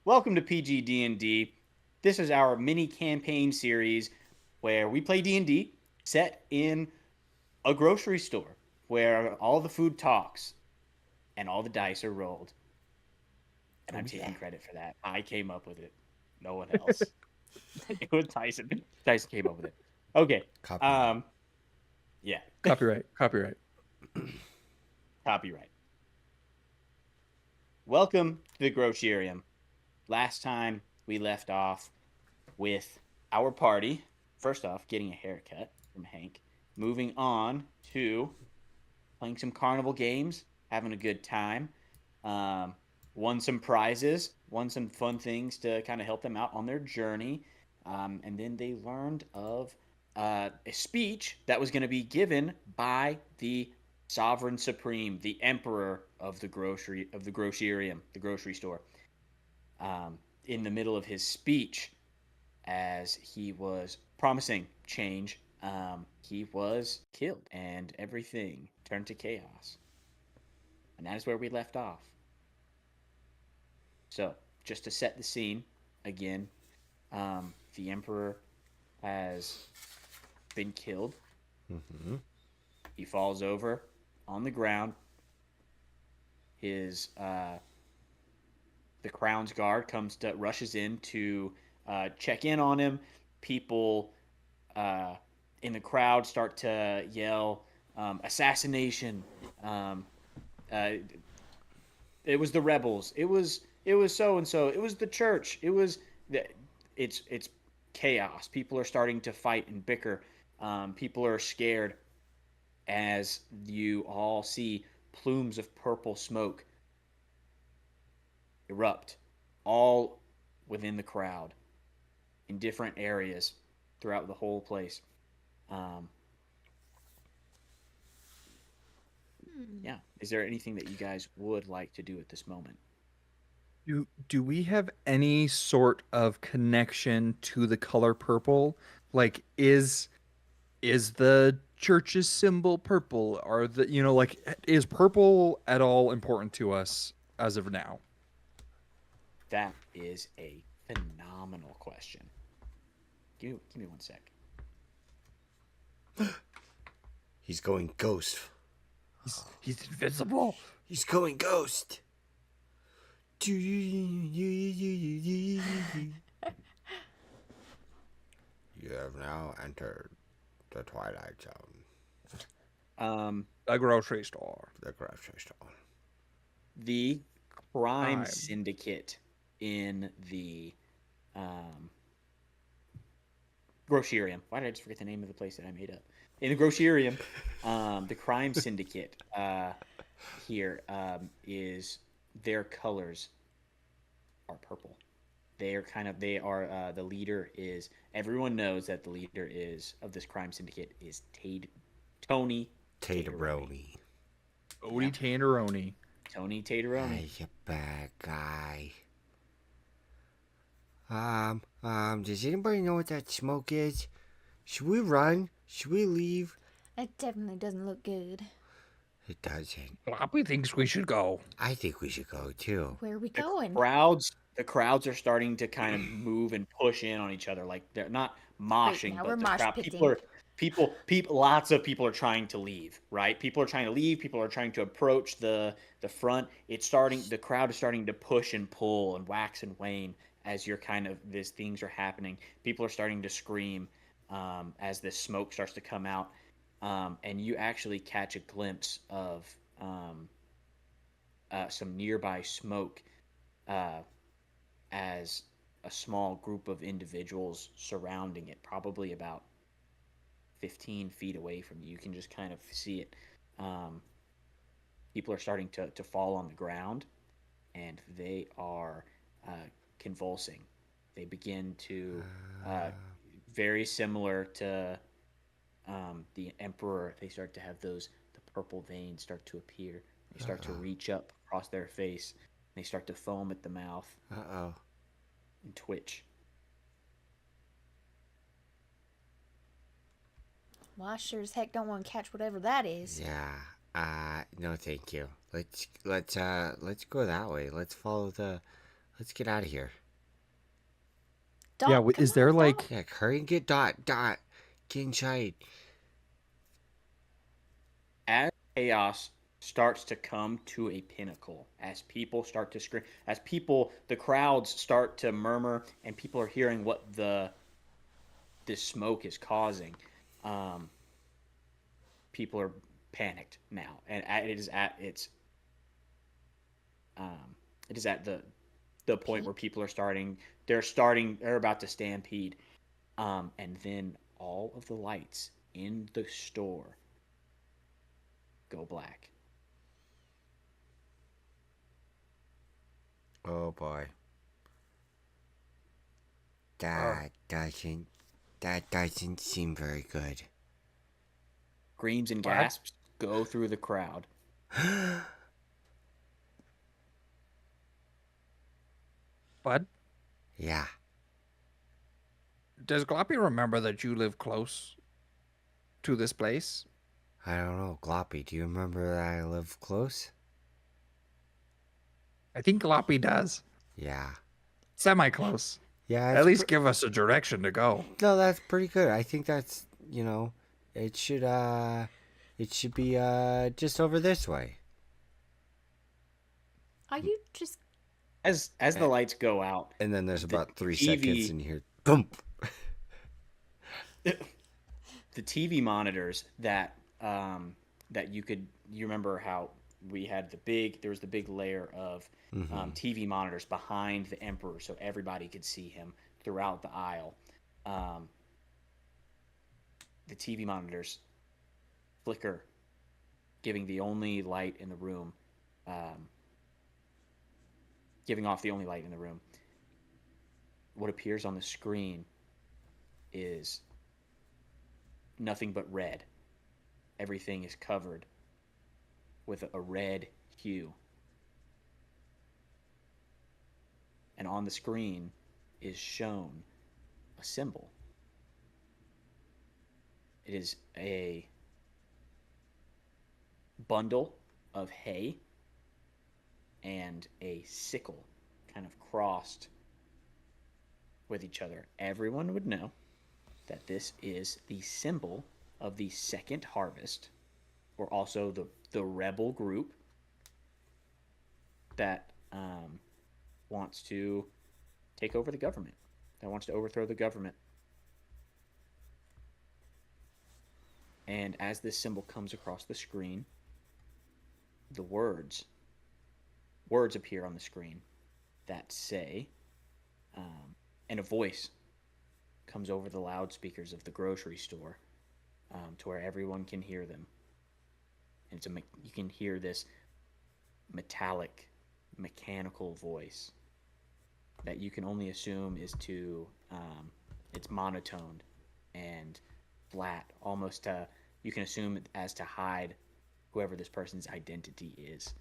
Welcome to PGD&D. This is our mini campaign series where we play D&D set in a grocery store where all the food talks and all the dice are rolled. And Oh I'm yeah. taking credit for that. I came up with it. No one else. It was Tyson. Tyson came up with it. Okay. Copyright. Um yeah. Copyright. Copyright. Copyright. Welcome to the Grocerium. Last time we left off with our party, first off, getting a haircut from Hank, moving on to playing some carnival games, having a good time, um, won some prizes, won some fun things to kind of help them out on their journey. And then they learned of a speech that was going to be given by the sovereign supreme, the emperor of the Grocerium, the grocery store. In the middle of his speech, as he was promising change, he was killed and everything turned to chaos. And that is where we left off. So, just to set the scene again, the Emperor has been killed. Mm-hmm. He falls over on the ground. His the crown's guard rushes in to check in on him. People uh, in the crowd start to yell assassination. Um, uh, it was the rebels. It was so and so. It was the church. It's chaos. People are starting to fight and bicker. People are scared as you all see plumes of purple smoke erupt all within the crowd in different areas throughout the whole place. Um, yeah. Is there anything that you guys would like to do at this moment? Do we have any sort of connection to the color purple? Like is the church's symbol purple? Are the like is purple at all important to us as of now? That is a phenomenal question. Give me 1 sec. He's going ghost. He's invisible. He's going ghost. You have now entered the Twilight Zone, Um, A grocery store. the grocery store. the crime Crime. syndicate in the um, Grocerium. Why did I just forget the name of the place that I made up? In the Grocerium, the crime syndicate here is their colors are purple. They are the leader is everyone knows that the leader is of this crime syndicate is Tony Tateroni. Tateroni. Odie Yep, Tanneroni. Tony Tateroni. Hey, you bad guy. Does anybody know what that smoke is? Should we run? Should we leave? It definitely doesn't look good. It doesn't. Floppy thinks we should go. I think we should go too. Where are we The going? crowds are starting to kind of move and push in on each other. Like they're not moshing, now but we're the mosh crowd pitting. people lots of people are trying to leave, right? People are trying to leave, people are trying to approach the front. The crowd is starting to push and pull and wax and wane as you're kind of these things are happening. People are starting to scream as this smoke starts to come out. And you actually catch a glimpse of um, some nearby smoke uh, as a small group of individuals surrounding it, probably about 15 feet away from you. You can just kind of see it. Um, People are starting to fall on the ground and they are uh, convulsing. They begin to, uh, very similar to the Emperor, they start to have the purple veins start to appear. They start to reach up across their face. They start to foam at the mouth Uh-oh. and twitch. Well, I sure as heck don't want to catch whatever that is. Yeah. No, thank you. Let's go that way. Let's follow Let's get out of here. Dot, Yeah, come is on, there Dot. like Yeah, hurry and get Dot. Dot. Get inside. As chaos starts to come to a pinnacle, as people start to scream, as people, the crowds start to murmur, and people are hearing what this smoke is causing. Um, People are panicked now, and it is at its it is at the point where Peak. people are they're about to stampede, and then all of the lights in the store go black. Oh boy. uh, That doesn't seem very good. Screams and what? gasps go through the crowd. Bud? Yeah. Does Gloppy remember that you live close to this place? I don't know. Gloppy, do you remember that I live close? I think Gloppy does. Yeah. Semi close. Yeah, At least give us a direction to go. no, that's pretty good. I think that's, it should be just over this way. Are you just As the lights go out, And then there's the about 3 TV seconds and you hear thump. the TV monitors that you remember how we had there was the big layer of TV monitors behind the emperor, so everybody could see him throughout the aisle. Um, the TV monitors flicker, giving the only light in the room, um, giving off the only light in the room. What appears on the screen is nothing but red. Everything is covered with a red hue. And on the screen is shown a symbol. It is a bundle of hay and a sickle kind of crossed with each other. Everyone would know that this is the symbol of the second harvest, or also the rebel group that wants to take over the government, that wants to overthrow the government. And as this symbol comes across the screen, the words appear on the screen that say, and a voice comes over the loudspeakers of the grocery store, to where everyone can hear them. And you can hear this metallic, mechanical voice that you can only assume is it's monotoned and flat, almost you can assume it as to hide whoever this person's identity is.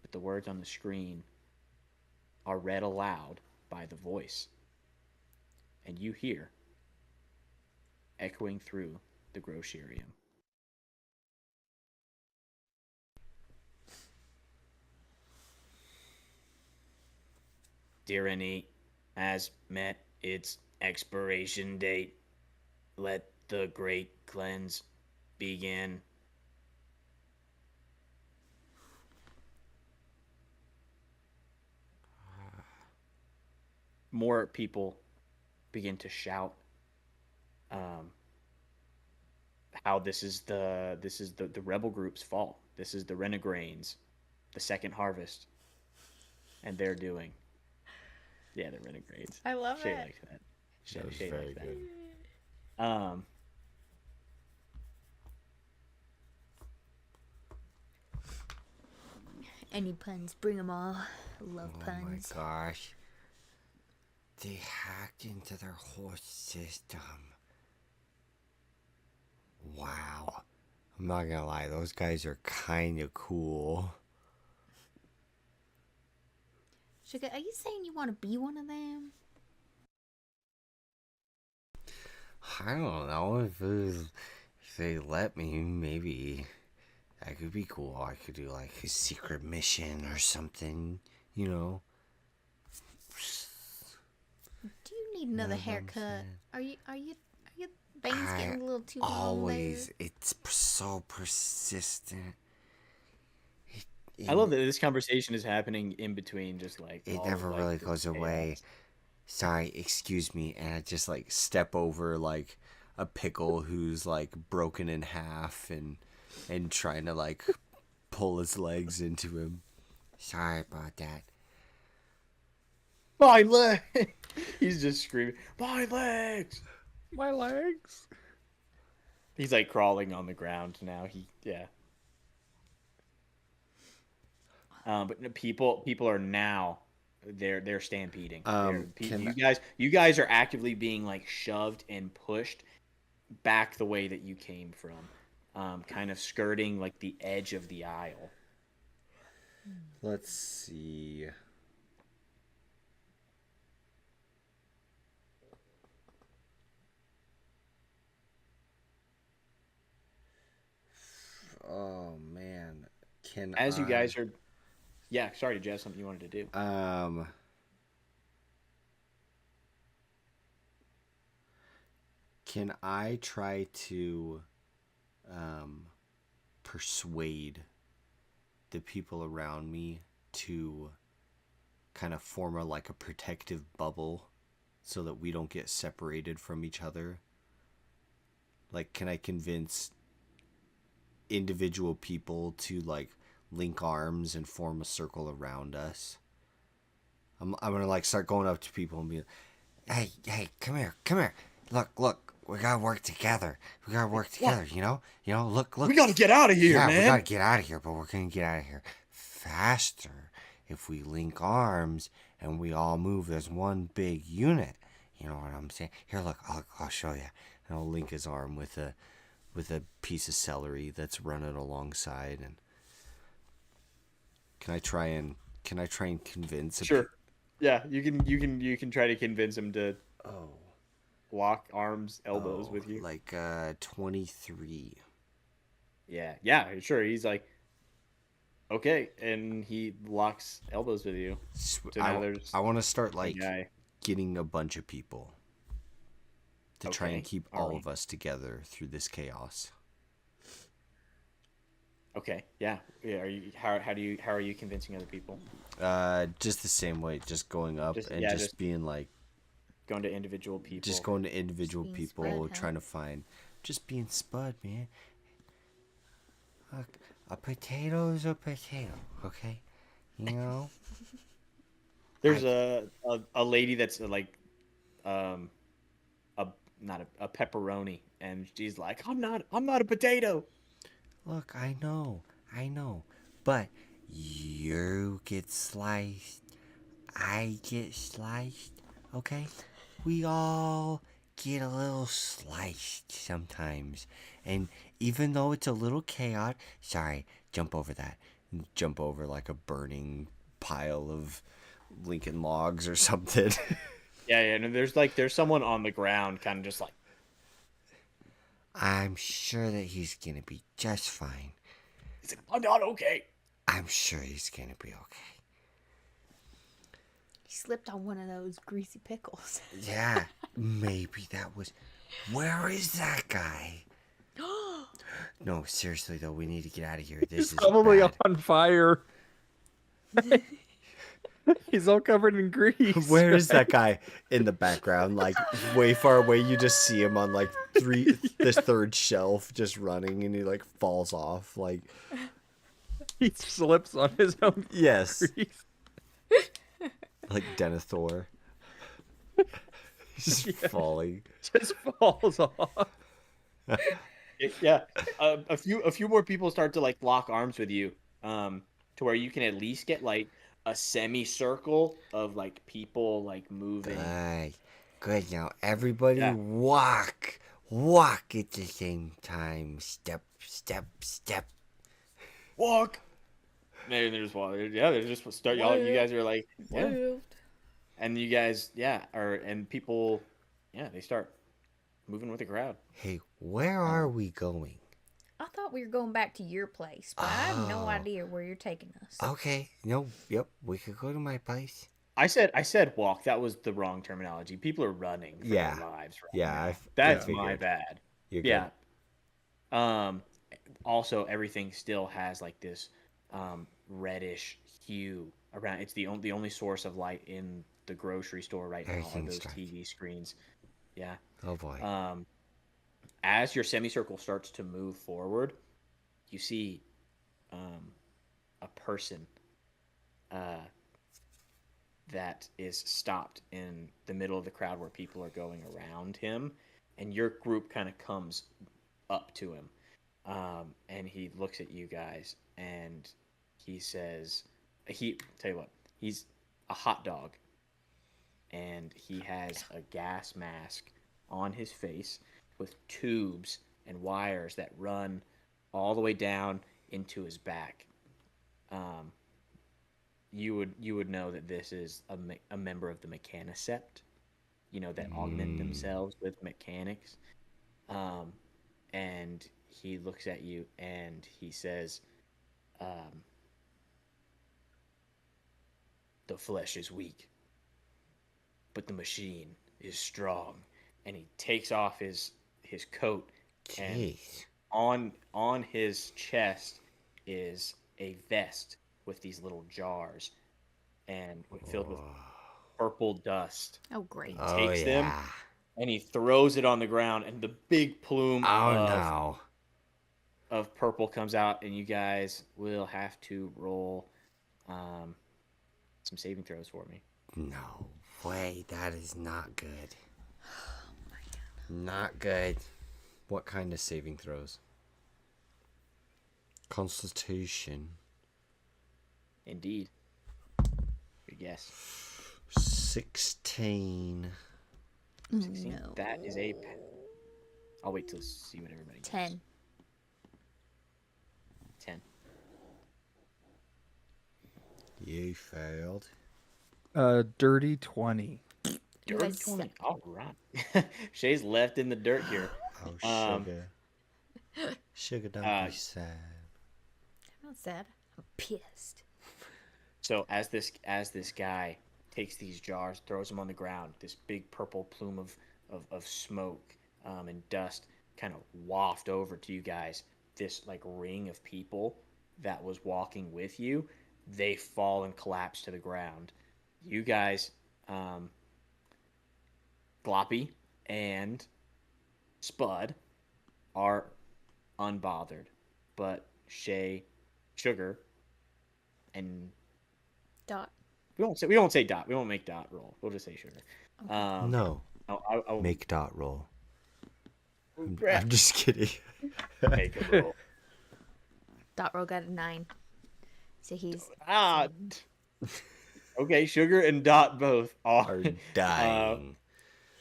But the words on the screen are read aloud by the voice, and you hear echoing through the Grocerium. Tyranny has met its expiration date. Let the great cleanse begin. More people begin to shout how this is the rebel group's fault. This is the Renegrains, the second harvest, and they're doing. Yeah, the Renegades. I love Shay it. likes that. That was Shay very likes that. good. Any puns? Bring them all. Love Oh puns. my gosh. They hacked into their whole system. Wow. I'm not gonna lie, those guys are kind of cool. Sugar, are you saying you want to be one of them? I don't know if they let me, maybe that could be cool. I could do like a secret mission or something. you know. Do you need another Know what I'm haircut? saying? Are your bangs I getting a little too long always, there? it's so persistent. I love It, that this conversation is happening in between, just like it all never of like really this goes away. chaos. Sorry, excuse me. And I just like step over like a pickle who's like broken in half and trying to like pull his legs into him. Sorry about that. My leg! He's just screaming, my legs! My legs. He's like crawling on the ground now. Yeah. But no, people are now they're stampeding. Can You guys are actively being like shoved and pushed back the way that you came from, kind of skirting like the edge of the aisle. let's see. Oh man, can As you I? guys are, yeah. Sorry, Jess, something you wanted to do. Can I try to um, persuade the people around me to kind of form like a protective bubble so that we don't get separated from each other? Like, can I convince individual people to like link arms and form a circle around us? I'm gonna like start going up to people and be like, hey, come here, look, we gotta work together. We gotta work What? together. Look. We gotta get out of here, Yeah, we man. gotta get out of here, but we're gonna get out of here faster if we link arms and we all move as one big unit. You know what I'm saying? Here, look, I'll show you. And I'll link his arm with a piece of celery that's running alongside. And can I try and convince Sure. Yeah, you can try to convince him to oh lock arms, elbows with you. like 23. Yeah, sure. He's like, okay, and he locks elbows with you. So now there's I want to start a like guy. getting a bunch of people to try and Okay, keep all all right. of us together through this chaos. Okay, yeah. Are you how are you convincing other people? Just the same way, just going up Just and yeah, just just being like, going to individual people. just going to individual being people, Spud, huh? trying to find, just being Spud, man. Look, a potato's a potato, okay? You know? There's I, a lady that's um a not a pepperoni, and she's like, I'm not a potato. look, I know, but you get sliced, I get sliced, okay? We all get a little sliced sometimes. And even though it's a little chaotic, sorry, jump over that. Jump over like a burning pile of Lincoln logs or something. Yeah. No, there's someone on the ground, kind of just like I'm sure that he's gonna be just fine. he's like, I'm not okay. I'm sure he's gonna be okay. He slipped on one of those greasy pickles. Yeah, maybe that was. Where is that guy? No, seriously though, we need to get out of here. This He's is probably bad. on fire. He's all covered in grease. Where is that guy in the background? Like way far away, you just see him on like this third shelf, just running, and he like falls off. Like He slips on his own yes, grease. like Denethor, just falling. Just falls off. Yeah, a few more people start to like lock arms with you, to where you can at least get like a semicircle of like people like moving. Good. Now everybody Yeah. walk at the same time. Step. Walk. They're just walking. Yeah, they're just start. Y'all, you guys are like, yeah, Moved. and you guys, yeah, are and people, yeah, they start moving with the crowd. Hey, where are we going? I thought we were going back to your place, but I have no Oh. idea where you're taking us. Okay. No. Yep. We could go to my place. I said walk. That was the wrong terminology. People are running for Yeah. their lives right Yeah. now. I That's my figured. bad. You're good. Yeah. Um. Also, everything still has like this reddish hue around. It's the only source of light in the grocery store right now are Everything's those dark. TV screens. Yeah. Oh boy. As your semicircle starts to move forward, you see a person uh, that is stopped in the middle of the crowd where people are going around him, and your group kind of comes up to him, and he looks at you guys, and he says, "He tell you what, he's a hot dog, and he has a gas mask on his face with tubes and wires that run all the way down into his back. Um, you would know that this is a member of the mechanicept, that augment themselves with mechanics. Um, and he looks at you and he says, um, "The flesh is weak, but the machine is strong." And he takes off his coat, and Jeez. on his chest is a vest with these little jars and filled with purple dust. Oh, great. He Oh takes them yeah. and he throws it on the ground, and the big plume Oh of no. purple comes out, and you guys will have to roll um, some saving throws for me. No way. That is not good. Not good. What kind of saving throws? Constitution. Indeed. Good guess. 16. 16. No. That is a. I'll wait to see what everybody gets. 10. 10. You failed. Dirty 20. You Dirt guys 20. suck. All right. Shay's left in the dirt here. Oh, Um, sugar. Sugar, don't uh, be sad. I'm not sad. I'm pissed. So as this guy takes these jars, throws them on the ground, this big purple plume of smoke and dust kind of waft over to you guys. This like ring of people that was walking with you, they fall and collapse to the ground. You guys, Gloppy and Spud, are unbothered, but Shay, Sugar, and Dot. we won't say Dot. We won't make Dot roll. We'll just say Sugar. No. I'll Make Dot roll. I'm Brett, just kidding. make a roll. Dot roll got a 9. So he's. Ah. Okay, Sugar and Dot both are. Are dying.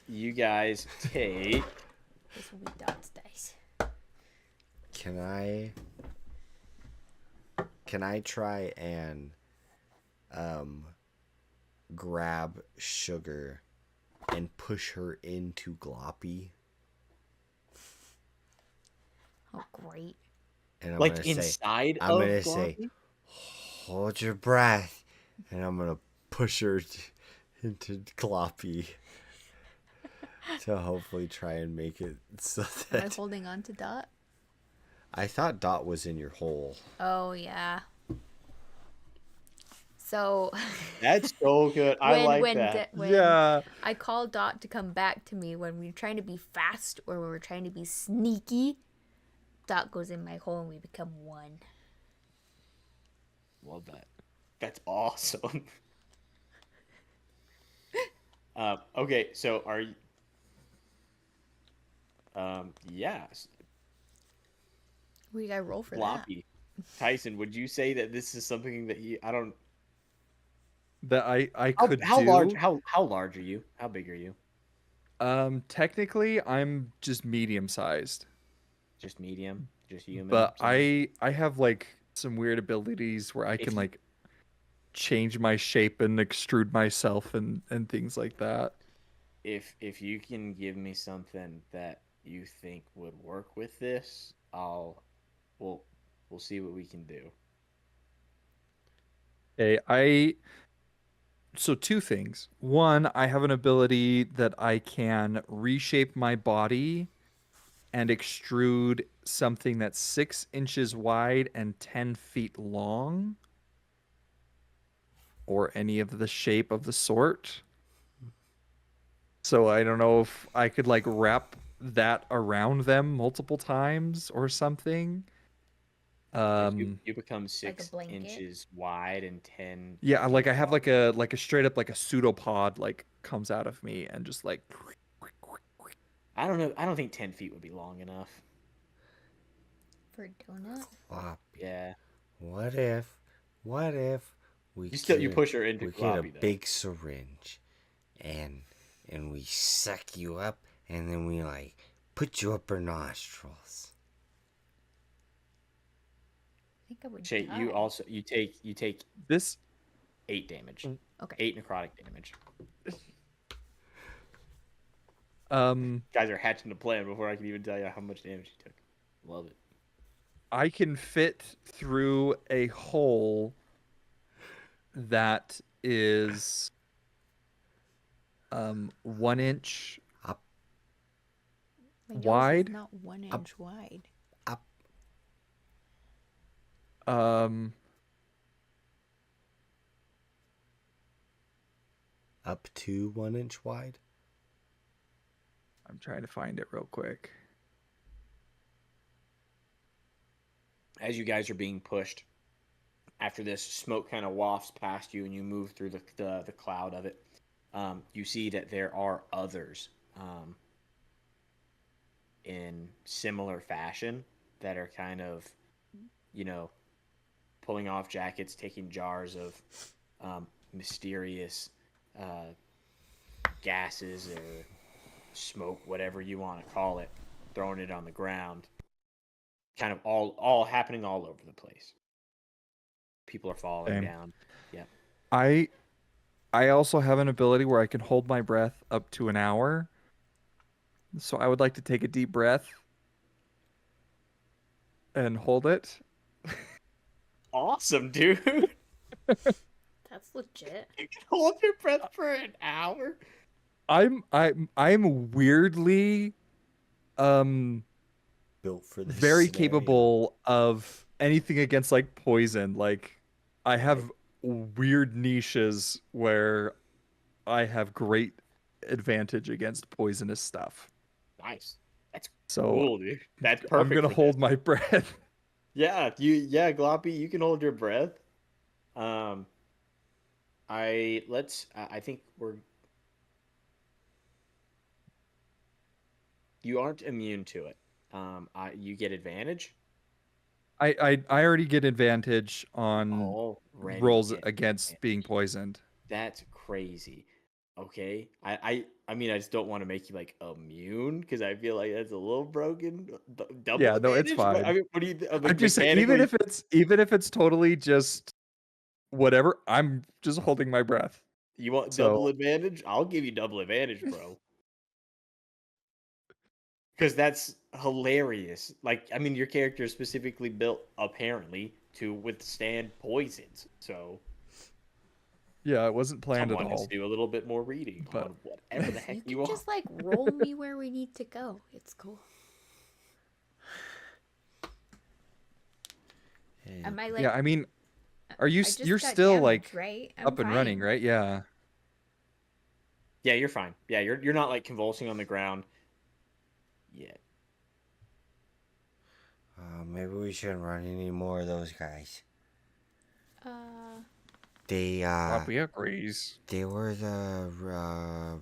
You guys take. This will be Dot's dice. Can I try and grab Sugar and push her into Gloppy? Oh, great. And I'm Like gonna say, inside I'm of gonna say, Gloppy? hold your breath, and I'm gonna push her into Gloppy to hopefully try and make it so Am I that holding on to Dot? I thought Dot was in your hole. Oh, yeah. So. That's so good. I like that. When Yeah. I call Dot to come back to me when we're trying to be fast or when we're trying to be sneaky, Dot goes in my hole and we become one. Love that. That's awesome. Okay, so are you? Yeah, We gotta roll for that. Floppy. Tyson, would you say that this is something that you? I don't. That I How, could how do. large? How large are you? How big are you? Technically, I'm just medium sized, Just medium? Just human? but something? I have like some weird abilities where I If can you- like change my shape and extrude myself and things like that. If you can give me something that you think would work with this, I'll we'll see what we can do. Okay, so two things. One, I have an ability that I can reshape my body and extrude something that's 6 inches wide and 10 feet long, or any of the shape of the sort. So I don't know if I could like wrap that around them multiple times or something. You become Like a six blanket. inches wide and 10 Yeah, like feet I have long. like a straight up like a pseudopod like comes out of me and just like I don't know. I don't think 10 feet would be long enough. For a donut? Floppy. Yeah. What if, what if You push her into we get a Gloppy though. big syringe and we suck you up and then we like put you up our nostrils. I think I would Shay, die. you take this 8 damage. Okay. 8 necrotic damage. um Guys are hatching a plan before I can even tell you how much damage you took. Love it. I can fit through a hole that is 1 inch Up, My nose wide. is not 1 inch wide. up, Um up to 1 inch wide. I'm trying to find it real quick. As you guys are being pushed, after this smoke kind of wafts past you and you move through the cloud of it, you see that there are others in similar fashion that are kind of, you know, pulling off jackets, taking jars of mysterious gases or smoke, whatever you want to call it, throwing it on the ground. Kind of all happening all over the place. People are falling Same. down. Yeah. I I also have an ability where I can hold my breath up to an hour. So I would like to take a deep breath and hold it. Awesome, dude. That's legit. You can hold your breath for an hour. I'm weirdly um Built for this very scenario. capable of anything against like poison. Like I have weird niches where I have great advantage against poisonous stuff. Nice. That's So cool, dude. That's I'm perfect gonna for this. hold my breath. Gloppy, you can hold your breath. Um, I think you aren't immune to it. You get advantage I already get advantage on already. rolls Get against being advantage. poisoned. That's crazy. Okay. I mean, I just don't want to make you like immune because I feel like that's a little broken. Double Yeah, no, it's advantage? fine. What do you I'm like just saying, even mechanically? if it's totally just whatever, I'm just holding my breath. You want double So advantage? I'll give you double advantage, bro. Because that's hilarious. Like, I mean, your character is specifically built apparently to withstand poisons. So yeah, it wasn't planned at someone has to all. do a little bit more reading But on whatever the heck You you can want. just like roll me where we need to go. It's cool. Am I like? yeah, I mean, are you I just you're got still damage, like right? I'm up and running, fine. right? Yeah. Yeah, you're fine. Yeah, you're not like convulsing on the ground yet. Maybe we shouldn't run any more of those guys. Uh, They Poppy agrees. they were the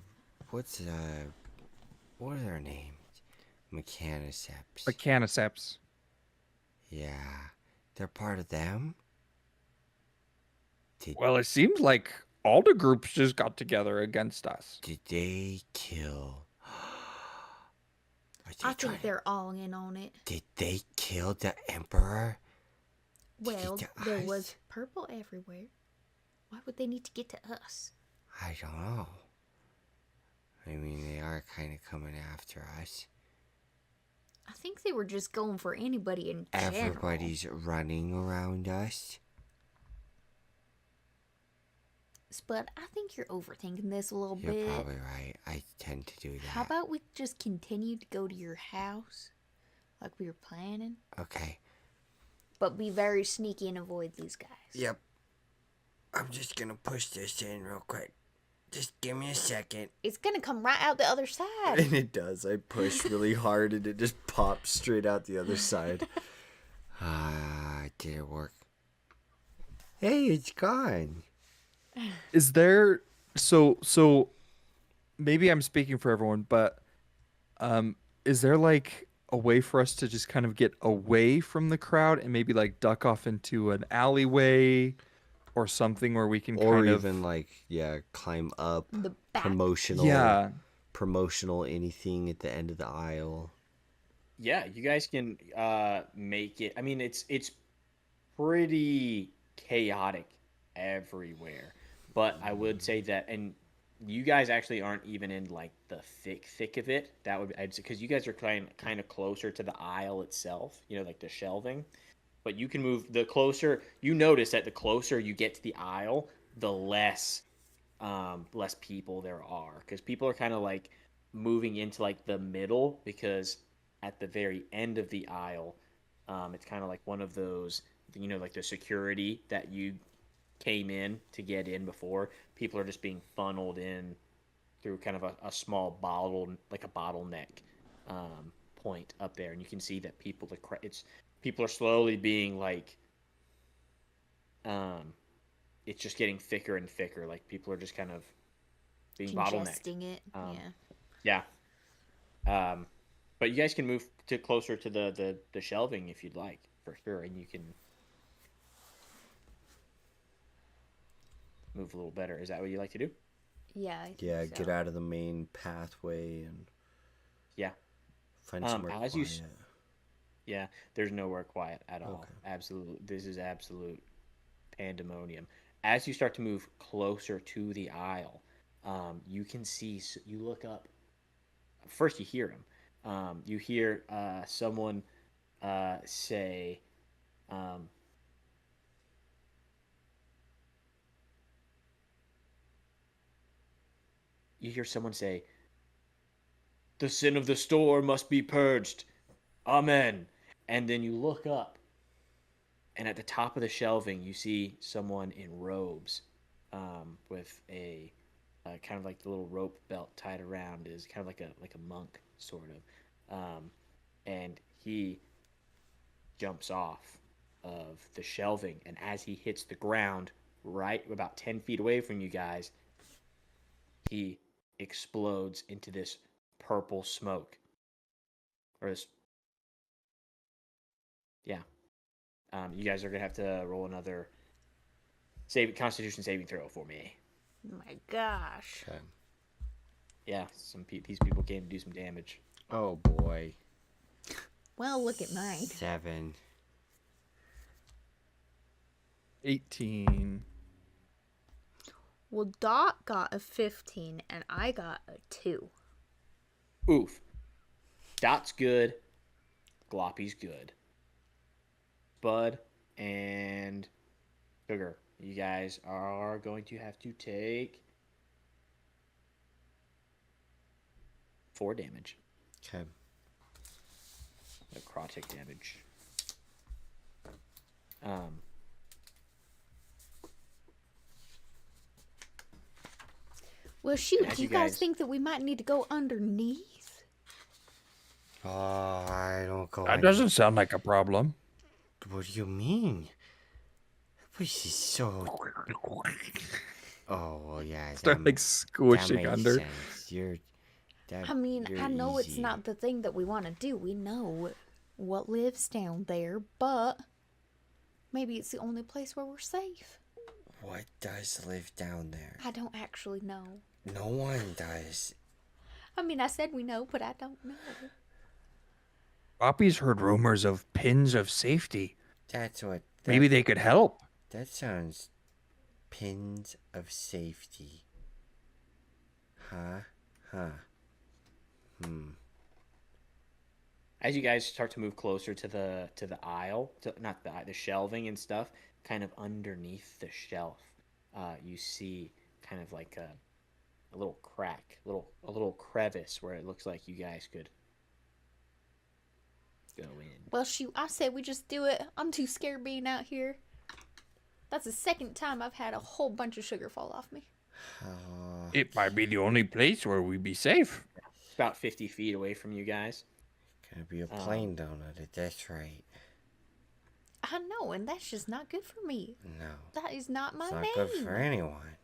what's what are their names? Mechaniceps. Mechaniceps. Yeah, they're part of them. Did Well, it seems like all the groups just got together against us. did they kill? Are they I trying think they're all in on it. Did they kill the emperor? To Well, get to there us? was purple everywhere. Why would they need to get to us? I don't know. I mean, they are kind of coming after us. I think they were just going for anybody in general. Everybody's running around us. But I think you're overthinking this a little You're bit. probably right. I tend to do that. How about we just continue to go to your house like we were planning? Okay. But be very sneaky and avoid these guys. Yep. I'm just gonna push this in real quick. Just give me a second. It's going to come right out the other side. And it does. I push really hard and it just pops straight out the other side. Did it work? Hey, it's gone. Is there so maybe I'm speaking for everyone, but is there like a way for us to just kind of get away from the crowd and maybe like duck off into an alleyway or something where we can Or kind even of like, climb up The back. promotional anything at the end of the aisle. Yeah, you guys can make it. I mean, it's pretty chaotic everywhere, but I would say that, and you guys actually aren't even in like the thick of it. That would be, I'd say, because you guys are kind of closer to the aisle itself. Like the shelving. But you can move the closer. You notice that the closer you get to the aisle, the less people there are, because people are kind of like moving into like the middle, because at the very end of the aisle, it's kind of like one of those, like the security that you came in to get in before. People are just being funneled in through kind of a small bottleneck point up there, and you can see that people are slowly being like, it's just getting thicker and thicker. Like people are just kind of being bottlenecked. Congesting it. Yeah. But you guys can move to closer to the shelving if you'd like, for sure, and you can move a little better. Is that what you like to do? Yeah. I think Yeah, so. get out of the main pathway and Yeah. find somewhere as you quiet. Yeah, there's nowhere quiet at all. Okay. Absolute. This is absolute pandemonium. As you start to move closer to the aisle, you can see. You look up. First, you hear him. You hear someone say, "You hear someone say, 'The sin of the store must be purged. Amen.'" And then you look up, and at the top of the shelving, you see someone in robes, with a kind of like the little rope belt tied around, is kind of like a monk sort of, and he jumps off of the shelving, and as he hits the ground, right about 10 feet away from you guys, he explodes into this purple smoke, or this, yeah. You guys are gonna have to roll another Constitution saving throw for me. Oh my gosh. Okay. Yeah, these people came to do some damage. Oh boy. Well, look at mine. 7. 18. Well, Dot got a 15 and I got a 2. Oof. Dot's good. Gloppy's good. Bud and Sugar, you guys are going to have to take 4 damage. Okay. Necrotic damage. Well, shoot, As do you you guys guys- think that we might need to go underneath? Oh, I don't go. That doesn't sound like a problem. What do you mean? This is so. Oh well, yeah. Start like that squishing makes under. sense. I mean, you're I know it's easy. not the thing that we want to do. We know what lives down there, but maybe it's the only place where we're safe. What does live down there? I don't actually know. No one does. I mean, I said we know, but I don't know. Poppy's heard rumors of pins of safety. That's what. Maybe they could help. That sounds. Pins of safety. Huh? As you guys start to move closer to the aisle, not the shelving and stuff, kind of underneath the shelf, you see kind of like a little crack, a little crevice where it looks like you guys could go in. Well, shoot, I said we just do it. I'm too scared being out here. That's the second time I've had a whole bunch of sugar fall off me. It might be the only place where we'd be safe. It's about 50 feet away from you guys. Gonna be a plain donut at this rate. I know, and that's just not good for me. No. That is not my It's not name. good for anyone.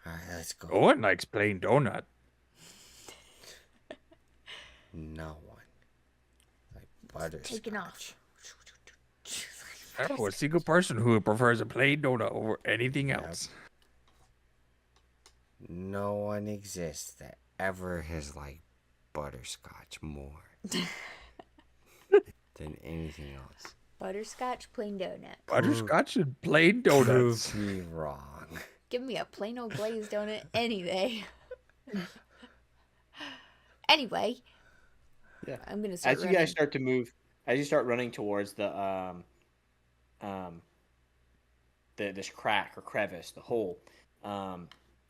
Alright, let's go. No one likes plain donut. No one. Like butterscotch. Taking off. I don't know a single person who prefers a plain donut over anything else. No one exists that ever has liked butterscotch more than anything else. Butterscotch plain donut. Butterscotch and plain donuts. Prove me wrong. Give me a plain old glazed donut any day. Anyway. Yeah. I'm gonna start As you running. guys start to move, as you start running towards this crack or crevice, the hole,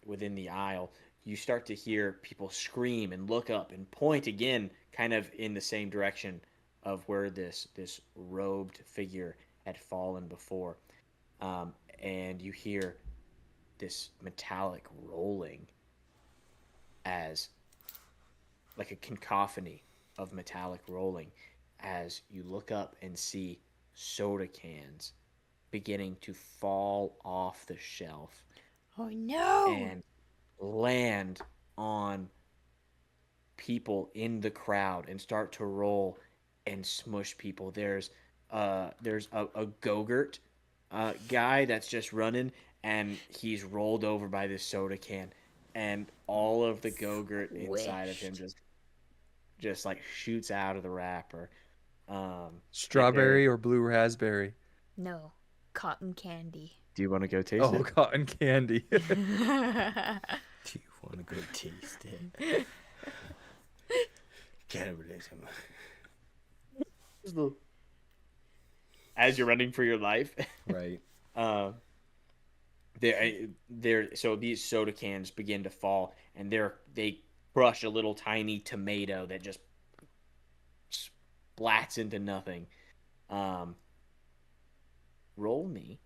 within the aisle, you start to hear people scream and look up and point again, kind of in the same direction of where this robed figure had fallen before, and you hear this metallic rolling, as like a cacophony of metallic rolling, as you look up and see soda cans beginning to fall off the shelf Oh no! and land on people in the crowd and start to roll and smush people. There's a Go-Gurt guy that's just running, and he's rolled over by this soda can, and all of the Go-Gurt inside of him just like shoots out of the wrapper. Strawberry or blue raspberry? No. Cotton candy. Do you want to go taste Oh, it? cotton candy. Do you want to go taste it? Cannibalism. As you're running for your life, Right. so these soda cans begin to fall, and they crush a little tiny tomato that just splats into nothing. Roll me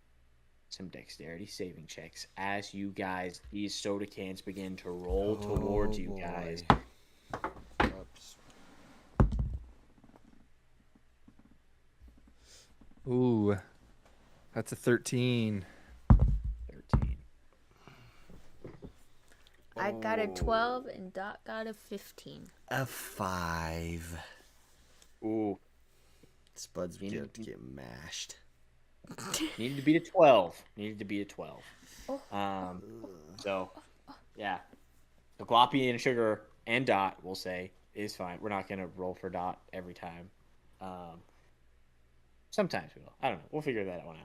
some dexterity saving checks as these soda cans begin to roll towards you guys. Oops. Ooh, that's a 13. 13. I got a 12 and Dot got a 15. A 5. Ooh, Spud's about to get mashed. needed to beat a 12. Oh. So, yeah. So Gloppy and Sugar and Dot, we'll say, is fine. We're not going to roll for Dot every time. Sometimes we will. I don't know. We'll figure that one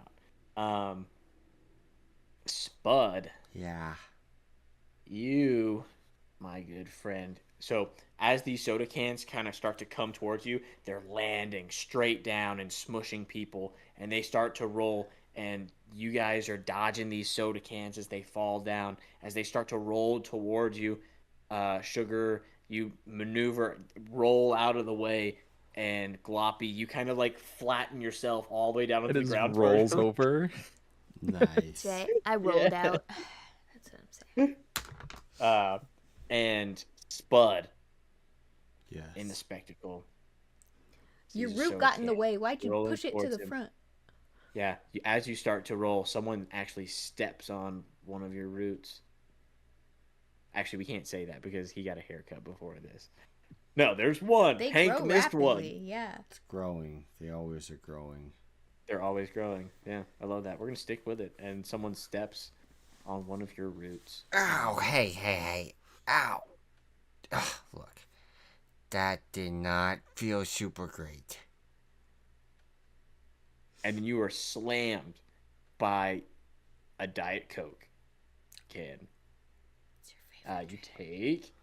out. Spud, Yeah. you, my good friend. So as these soda cans kind of start to come towards you, they're landing straight down and smushing people, and they start to roll, and you guys are dodging these soda cans as they fall down. As they start to roll towards you, Sugar, you maneuver, roll out of the way, and Gloppy, you kind of like flatten yourself all the way down to It the just ground. rolls over. Nice. Jay, I rolled out. That's what I'm saying. And Spud Yes. in the spectacle. Your sees a root soda got in the can way. Why'd you rolling push it to towards the him. front? Yeah, as you start to roll, someone actually steps on one of your roots. Actually, we can't say that because he got a haircut before this. No, there's one. They Hank grow missed rapidly. one. Yeah. It's growing. They always are growing. They're always growing. Yeah, I love that. We're gonna stick with it. And someone steps on one of your roots. Ow, hey. Ow. Ugh, look. That did not feel super great. And then you are slammed by a Diet Coke can. You take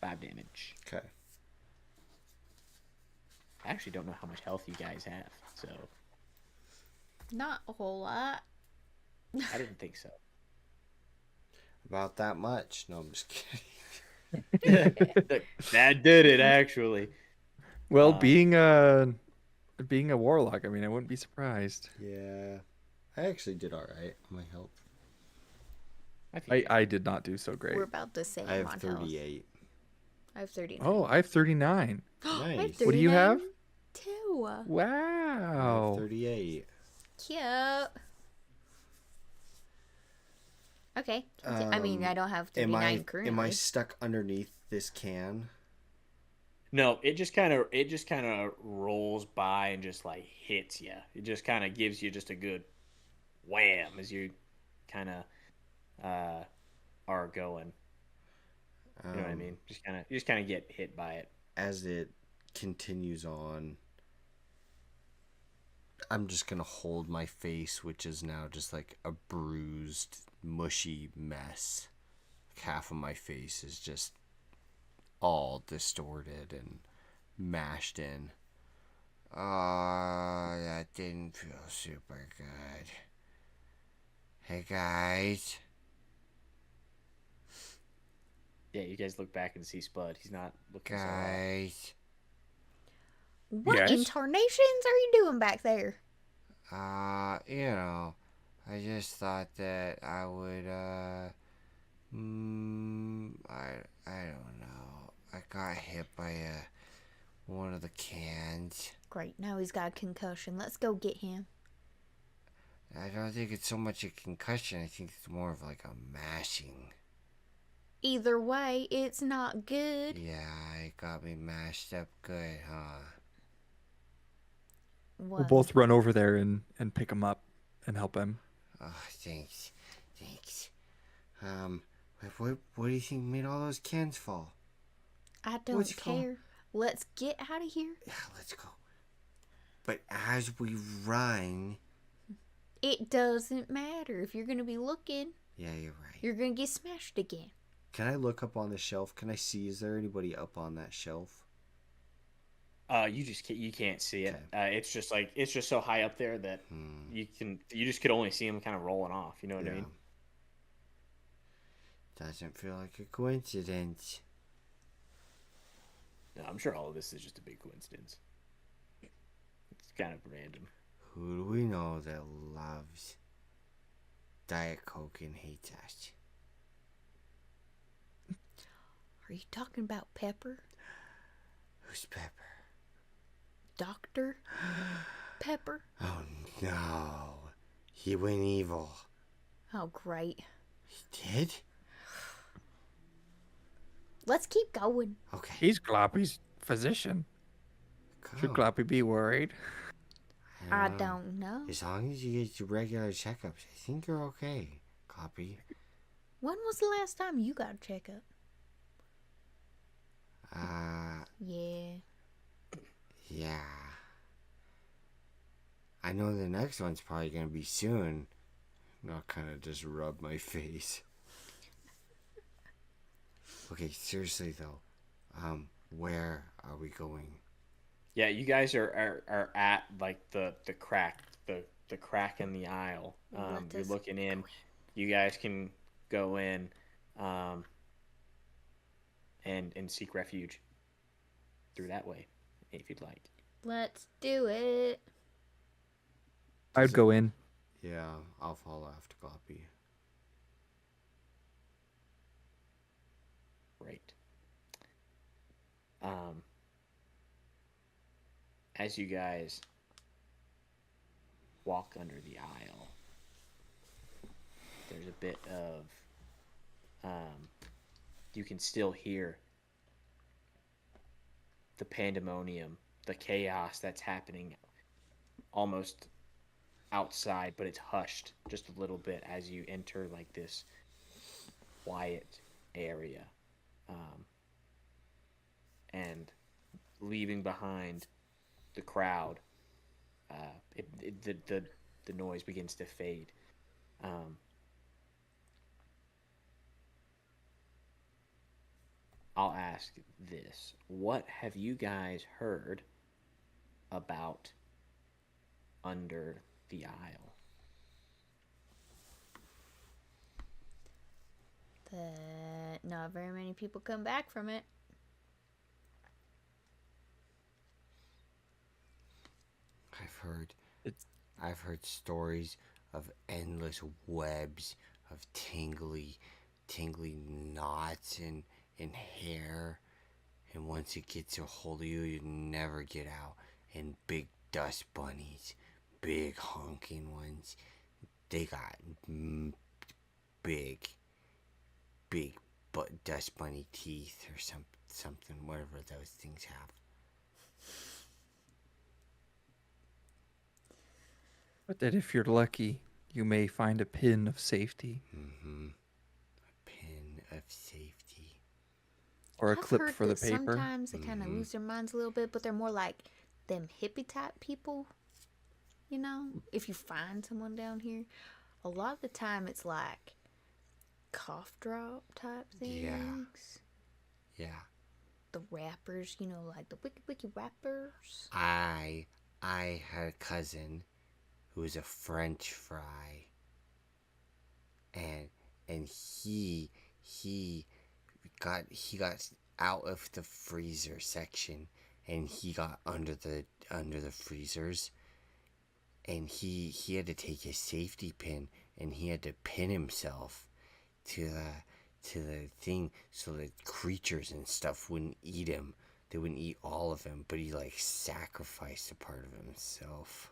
5 damage. Okay. I actually don't know how much health you guys have, so Not a whole lot. I didn't think so. About that much. No, I'm just kidding. That did it, actually. Well, Um, being a warlock, I mean, I wouldn't be surprised. Yeah. I actually did all right on my health. I think I did not do so great. We're about the same I have on 38. health. I have 39. Oh, I have 39. I have Nice. What do you have? 39 too. I have Wow. 38. Cute. Okay. I mean, I don't have 39 currently. Am I stuck underneath this can? no, it just kind of rolls by and just like hits you. It just kind of gives you just a good wham as you kind of are going. You know what I mean? You just kind of get hit by it. As it continues on, I'm just gonna hold my face, which is now just like a bruised, mushy mess. Like half of my face is just all distorted and mashed in. Oh, that didn't feel super good. Hey guys. Yeah, you guys look back and see Spud. He's not looking so hot. Guys. What Yes? in tarnations are you doing back there? You know, I just thought that I would, I don't know. I got hit by one of the cans. Great, now he's got a concussion. Let's go get him. I don't think it's so much a concussion. I think it's more of like a mashing. Either way, it's not good. Yeah, it got me mashed up good, huh? We'll both run over there and pick him up and help him. Oh, thanks. What do you think made all those cans fall? I don't What's it called? care. Let's get out of here. Yeah, let's go. But as we run... It doesn't matter. If you're going to be looking, Yeah, you're right. you're going to get smashed again. Can I look up on the shelf? Can I see? Is there anybody up on that shelf? You can't see it. It's just so high up there that you just could only see him kind of rolling off. You know what I mean? Doesn't feel like a coincidence. No, I'm sure all of this is just a big coincidence. It's kind of random. Who do we know that loves Diet Coke and hates us? Are you talking about Pepper? Who's Pepper? Dr. Pepper? Oh no. He went evil. Oh, great. He did? Let's keep going. Okay. He's Gloppy's physician. Should Go. Gloppy be worried? I don't know. As long as you get your regular checkups, I think you're okay, Copy. When was the last time you got a checkup? Yeah. Yeah. I know the next one's probably gonna be soon. I'll kind of just rub my face. Okay, seriously though, where are we going? Yeah, you guys are at like the crack in the aisle. Let You're us looking in. You guys can go in, and seek refuge through that way if you'd like. Let's do it. I'd go in. Yeah, I'll follow after Gloppy. Great. As you guys walk under the aisle, there's a bit of you can still hear the pandemonium, the chaos that's happening almost outside, but it's hushed just a little bit as you enter like this quiet area, and leaving behind the crowd, the noise begins to fade. I'll ask this: what have you guys heard about under the aisle? That not very many people come back from it. I've heard It's I've heard stories of endless webs of tingly knots in hair, and once it gets a hold of you, you never get out. And big dust bunnies, big honking ones. They got big, big dust bunny teeth or something, whatever those things have. but that if you're lucky, you may find a pin of safety Pin of safety. or a I've clip heard for the that paper. sometimes they kind of lose their minds a little bit, but they're more like them hippie type people. You know, if you find someone down here, a lot of the time it's like cough drop type things. Yeah. The rappers, you know, like the wiki rappers. I had a cousin who was a French fry, and he got out of the freezer section, and he got under the freezers, and he had to take his safety pin, and he had to pin himself to the thing so that creatures and stuff wouldn't eat him. They wouldn't eat all of him, but he like sacrificed a part of himself.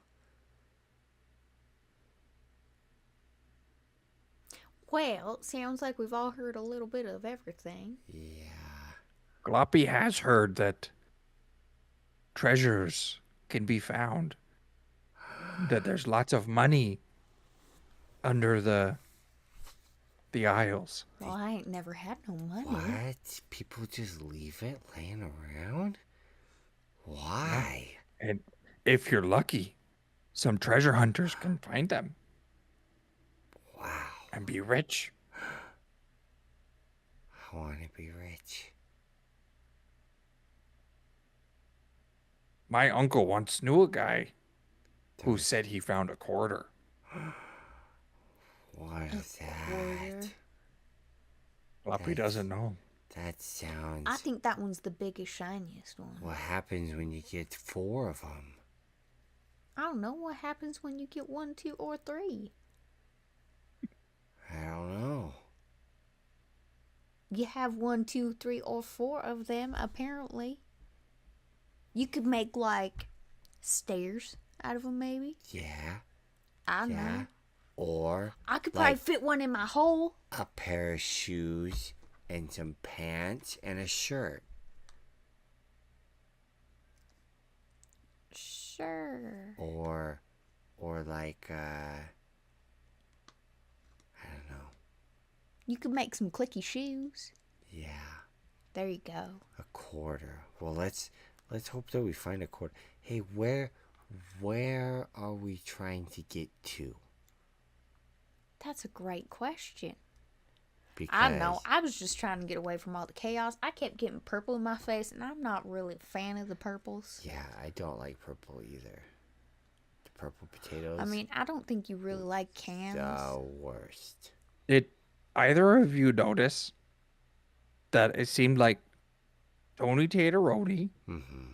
Well, it sounds like we've all heard a little bit of everything. Yeah. Gloppy has heard that treasures can be found. That there's lots of money under the aisles. Well, I ain't never had no money. What? People just leave it laying around? Why? And if you're lucky, some treasure hunters can find them Wow. and be rich. I want to be rich. My uncle once knew a guy who said he found a quarter. What is quarter. that? Gloppy doesn't know. That sounds... I think that one's the biggest, shiniest one. What happens when you get 4 of them? I don't know what happens when you get 1, 2, or 3. I don't know. You have 1, 2, 3, or 4 of them, apparently. You could make, like, stairs out of them, maybe. Yeah. I don't Yeah. know. Or I could probably like fit one in my hole. a pair of shoes and some pants and a shirt. Sure. Or like I don't know. You could make some clicky shoes. Yeah. There you go. A quarter. Well, let's hope that we find a quarter. Hey, where are we trying to get to? That's a great question. Because I know. I was just trying to get away from all the chaos. I kept getting purple in my face, and I'm not really a fan of the purples. Yeah, I don't like purple either. The purple potatoes. I mean, I don't think you really like cans. the worst. Did either of you notice that it seemed like Tony Taterodi, Mm-hmm.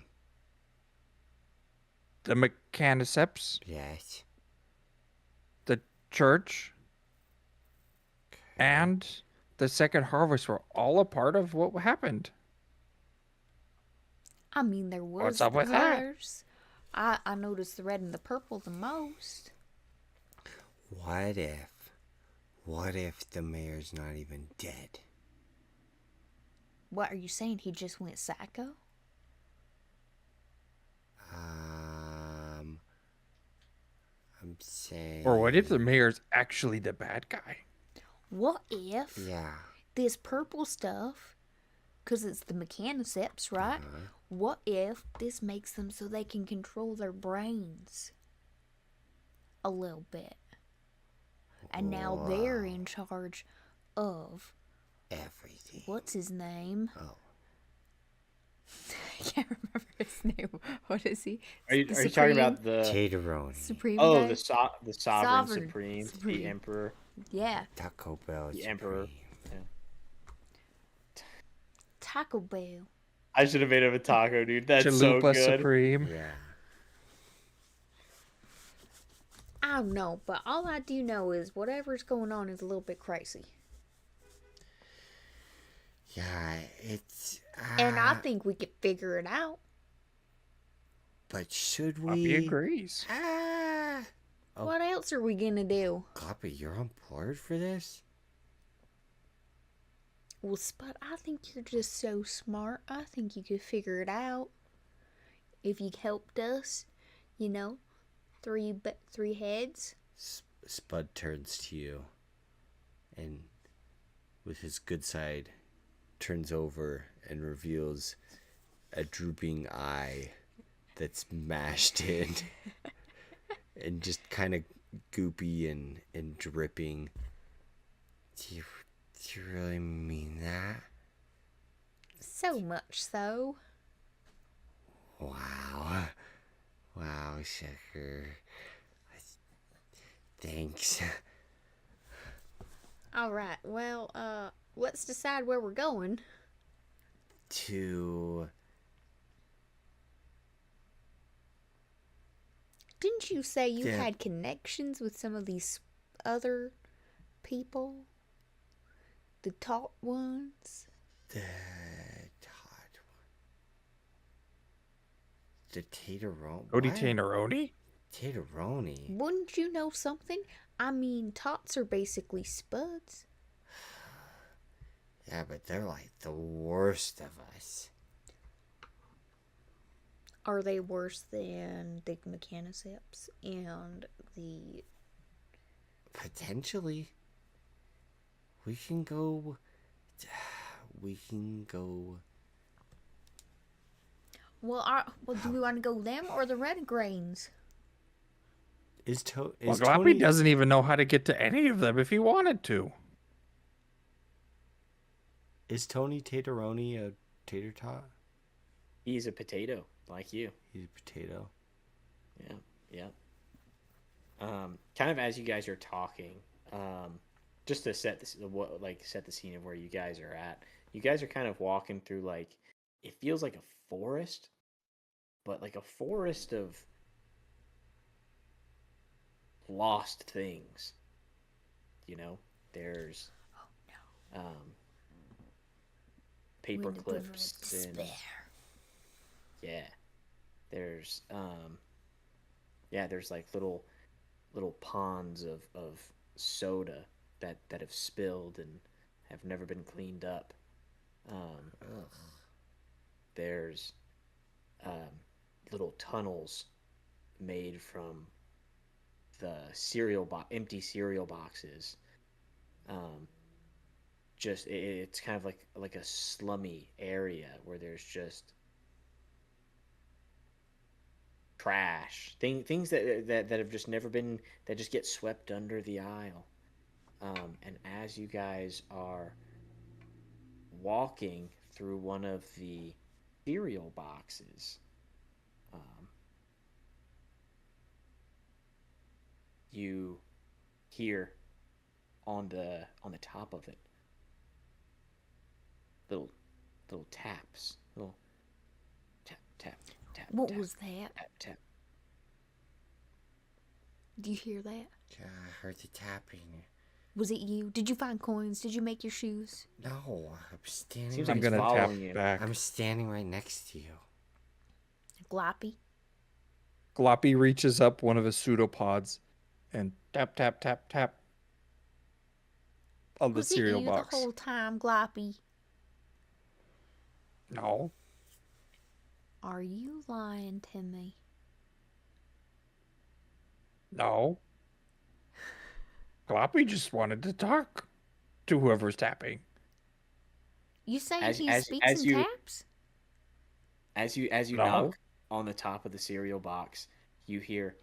the Mechaniceps, Yes. the church, and the second harvest were all a part of what happened? I mean, there was What's up the with that? colors. I noticed the red and the purple the most. What if the mayor's not even dead? What are you saying? He just went psycho? I'm saying. Or what if the mayor's actually the bad guy? What if Yeah. this purple stuff, because it's the mechaniceps, right? What if this makes them so they can control their brains a little bit? And now they're in charge of Everything. what's his name? Oh, I can't remember his name. What is he? Are you The talking Supreme? about the Tateroni. Supreme oh guy? the sovereign Sovereign. supreme, the Supreme. emperor, Yeah. Taco Bell the emperor? Supreme. Yeah. Taco Bell. I should have made him a taco, dude. That's so Chalupa good. Supreme. Yeah. I don't know, but all I do know is whatever's going on is a little bit crazy. Yeah, it's. And I think we could figure it out. But should Poppy we? agrees. Ah. Oh. What else are we gonna do? Gloppy, you're on board for this? Well, Spud, I think you're just so smart. I think you could figure it out. If you helped us, you know, three heads. Spud turns to you, and with his good side, turns over and reveals a drooping eye that's mashed in and just kind of goopy and dripping. Do you really mean that? So much so. Wow. Wow, Sugar. Thanks. All right. Well, let's decide where we're going. To Didn't you say you Yeah. had connections with some of these other people? The taught ones? the Todd. The Tateroni. Cody Taneroni? Tateroni. Wouldn't you know something? I mean, tots are basically spuds. Yeah, but they're like the worst of us. Are they worse than the mechaniceps and the... Potentially. We can go. We can go. Well, do we want to go them or the red grains? Is Well, Tony? Gloppy doesn't even know how to get to any of them if he wanted to. Is Tony Tateroni a tater tot? He's a potato, like you. He's a potato. Yeah, yeah. Kind of as you guys are talking, just to set this, set the scene of where you guys are at. You guys are kind of walking through like it feels like a forest, but like a forest of lost things. You know, there's paper Wind of clips and despair. yeah, there's there's like little ponds of soda that have spilled and have never been cleaned up. There's little tunnels made from the empty cereal boxes. It's kind of like a slummy area where there's just trash, things that have just never been, that just get swept under the aisle. And as you guys are walking through one of the cereal boxes, you hear on the top of it little taps, little tap tap tap. What tap, was that? tap tap? Do you hear that? Yeah, I heard the tapping. Was it you? Did you find coins? Did you make your shoes? No, I'm standing. Seems I'm like he's gonna tap following you. back. I'm standing right next to you. Gloppy? Gloppy reaches up one of his pseudopods and tap, tap, tap, tap on the Was it cereal you box. the whole time, Gloppy? No. Are you lying to me? No. Gloppy just wanted to talk to whoever's tapping. You saying As- he as- speaks as in you- taps? As you No. knock on the top of the cereal box, you hear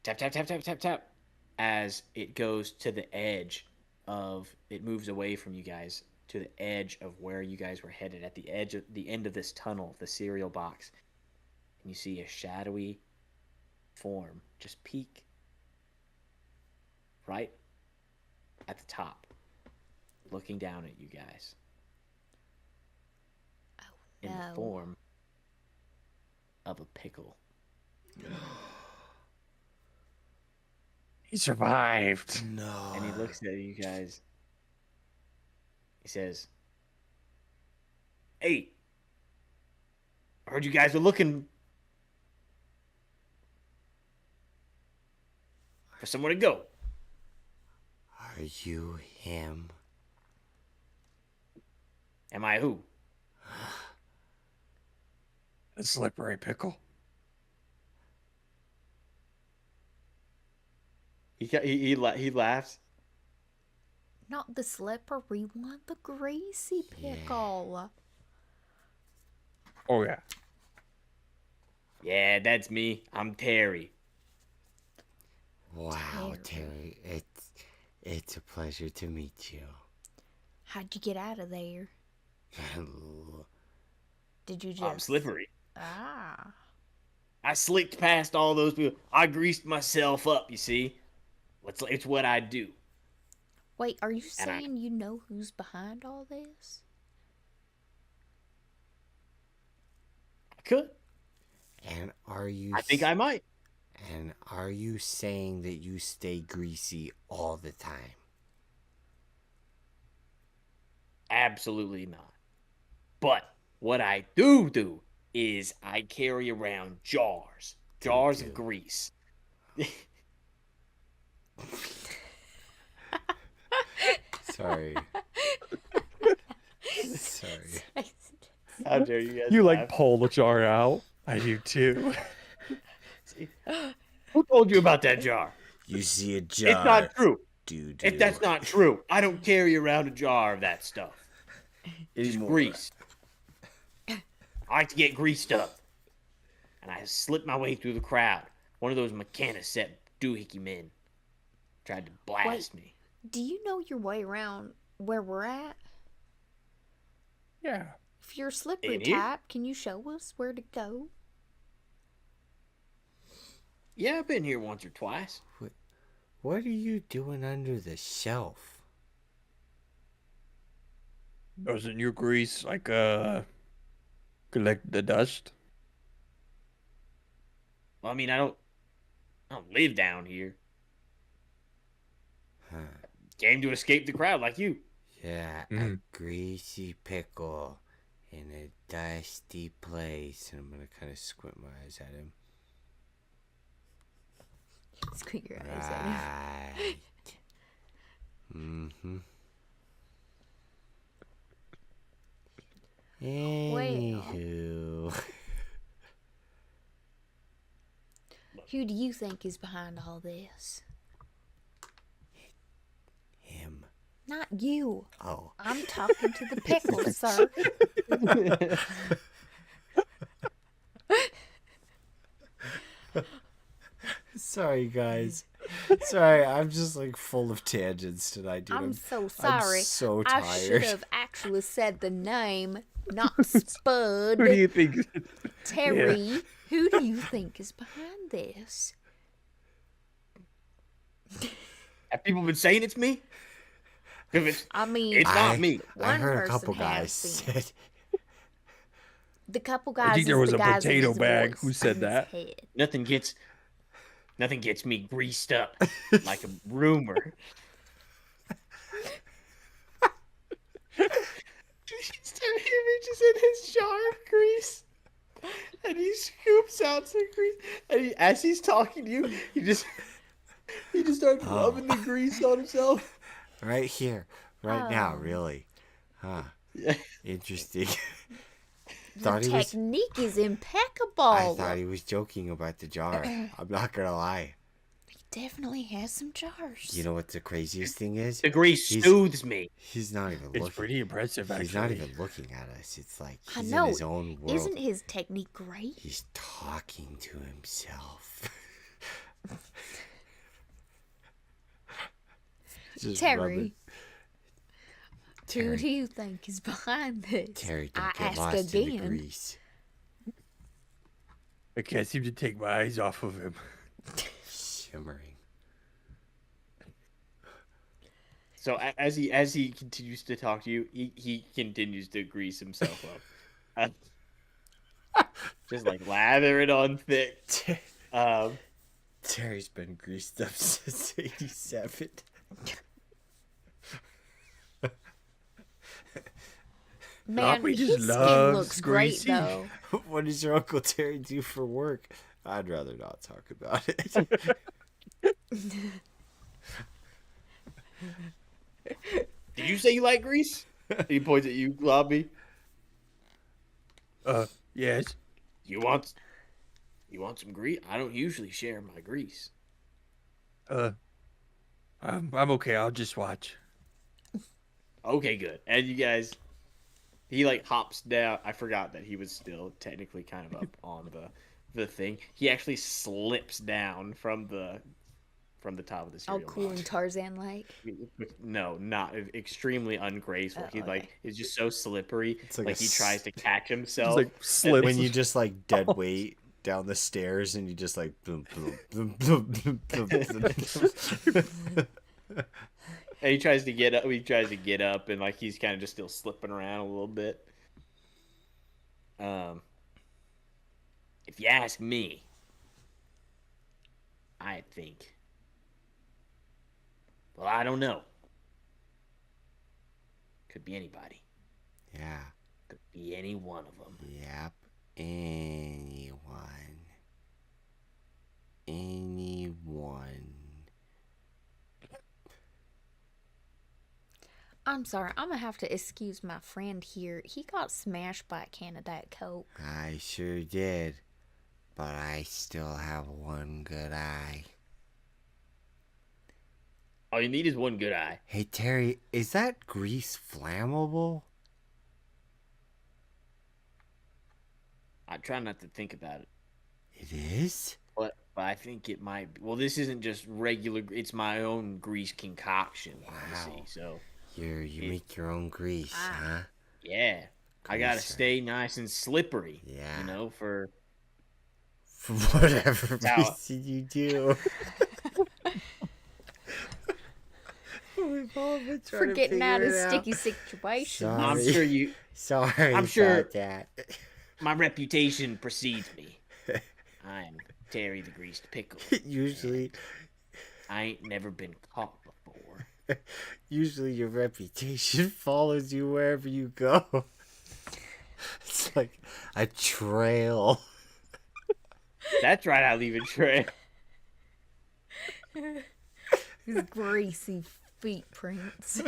tap tap tap tap tap tap as it goes to the edge of it, moves away from you guys to the edge of where you guys were headed, at the edge of the end of this tunnel, the cereal box, and you see a shadowy form just peek right at the top, looking down at you guys in the No. form of a pickle. He survived. No. And he looks at you guys. He says, "Hey, I heard you guys are looking for somewhere to go." Are you him? Am I who? A slippery pickle. He laughs. Not the slippery one, the greasy pickle. Oh yeah. Yeah, that's me. I'm Terry. Wow, Terry. It's a pleasure to meet you. How'd you get out of there? Did you just... I'm slippery. Ah. I slicked past all those people. I greased myself up, you see. It's what I do. Wait, are you And I- saying you know who's behind all this? I could. And are you? I think I might. And are you saying that you stay greasy all the time? Absolutely not. But what I do is I carry around jars of grease. Sorry. Sorry. How dare you guys You laugh. like pull the jar out? I do too. Who told you about that jar? You see a jar. It's not true. Doo-doo. If that's not true, I don't carry around a jar of that stuff. It's grease. I like to get greased up. And I slipped my way through the crowd. One of those mechanic-set doohickey men tried to blast me. Do you know your way around where we're at? Yeah. If you're a slippery In here? type, can you show us where to go? Yeah, I've been here once or twice. What are you doing under the shelf? Doesn't your grease collect the dust? Well, I mean, I don't live down here. Huh. Came to escape the crowd like you. Yeah, a greasy pickle in a dusty place. And I'm gonna kind of squint my eyes at him. Squint your eyes at him. Right. Mm-hmm. Anywho. Who do you think is behind all this? Him. Not you. Oh. I'm talking to the pickle, sir. Sorry, guys. Sorry, I'm just like full of tangents tonight, dude. I'm so sorry. I'm so I tired. should have actually said the name, not Spud. Who do you think? Terry, who do you think is behind this? Have people been saying it's me? If I mean, it's not me. I One heard a person couple has guys seen said. the couple guys. I think there was is the a guys in potato his bag voice who said in his that. head. Nothing gets me greased up like a rumor. He reaches in his jar of grease and he scoops out some grease. And as he's talking to you, he just starts rubbing the grease on himself. Right here. Right now, Oh. really. Huh. Yeah. Interesting. The thought he was. technique is impeccable. I thought he was joking about the jar. I'm not gonna lie. He definitely has some jars. You know what the craziest thing is? The grease He's- soothes me. He's not even It's looking. pretty impressive, actually. He's not even looking at us. It's like I he's know. in his own world. Isn't his technique great? He's talking to himself. Just Terry. rubbing. Who do you think is behind this? Terry, I don't get ask lost in the again. grease. I can't seem to take my eyes off of him. Shimmering. So as he continues to talk to you, he continues to grease himself up. Just like lather it on thick. Terry's been greased up since 87. Man, Floppy just his skin loves looks great greasy. though. What does your Uncle Terry do for work? I'd rather not talk about it. Did you say you like grease? He points at you, Lobby. Yes. You want some grease? I don't usually share my grease. I'm okay. I'll just watch. Okay, good. And you guys, he like hops down. I forgot that he was still technically kind of up on the thing. He actually slips down from the top of the Oh, cereal cool box. and Tarzan like. No, not extremely ungraceful. Oh, He okay. like is just so slippery. It's like Like a he tries to catch himself. Just like slips. When you just like dead weight down the stairs and you just like boom, boom, boom, boom, boom, boom. And he tries to get up. He tries to get up, and like he's kind of just still slipping around a little bit. If you ask me, I think. Well, I don't know. Could be anybody. Yeah. Could be any one of them. Yep. Anyone. Anyone. I'm sorry, I'm gonna have to excuse my friend here. He got smashed by a can of Diet Coke. I sure did. But I still have one good eye. All you need is one good eye. Hey, Terry, is that grease flammable? I try not to think about it, It is? but I think it might be. Well, this isn't just regular. It's my own grease concoction. Wow. You see, so You make your own grease, huh? yeah, I gotta Greaser. stay nice and slippery. Yeah. You know, for For whatever Now- reason you do. We've all been trying For to getting out of figure it out. sticky situations. Sorry. I'm sure you. Sorry I'm sure- about that. My reputation precedes me. I'm Terry the Greased Pickle. Usually, I ain't never been caught before. usually your reputation follows you wherever you go. It's like a trail. That's right. I leave a trail. His greasy feet prints.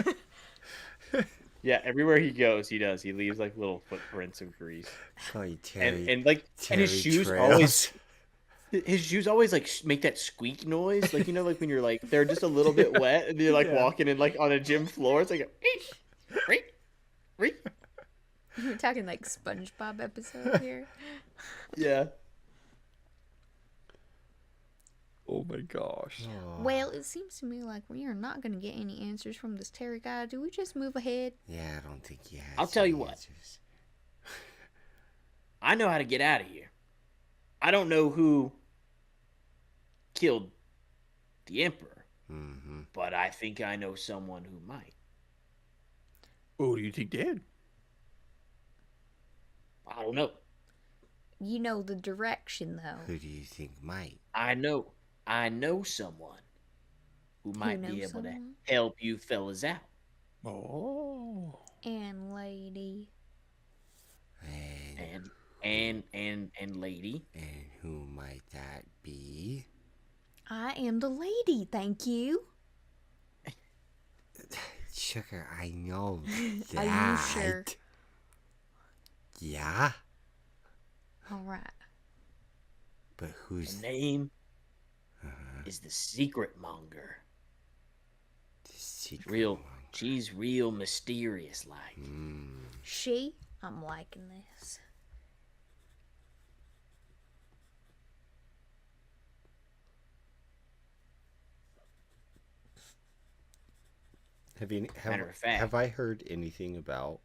Yeah, everywhere he goes, he does. He leaves like little footprints of grease, Call you Terry. and like, and his Terry shoes Trails. always. His shoes always like make that squeak noise, like you know, like when you're like they're just a little bit wet, and you're like Yeah. walking in like on a gym floor. It's like a We're talking like SpongeBob episode here. yeah. Oh my gosh. Oh, Well, it seems to me like we are not going to get any answers from this Terry guy. Do we just move ahead? yeah, I don't think he has. I'll tell you any what. answers. I know how to get out of here. I don't know who killed the Emperor, Mm-hmm. but I think I know someone who might. Who do you think did? I don't know. You know the direction, though. Who do you think might? I know someone who might be knows able someone? to help you fellas out. Oh. And lady. And Lady. and who might that be? I am the lady, thank you. Sugar, I know that. Are you sure? Yeah, All right. but who's The name uh, is the Secret Monger. the secret Real, one? she's real mysterious like. She? I'm liking this. Matter of fact, have I heard anything about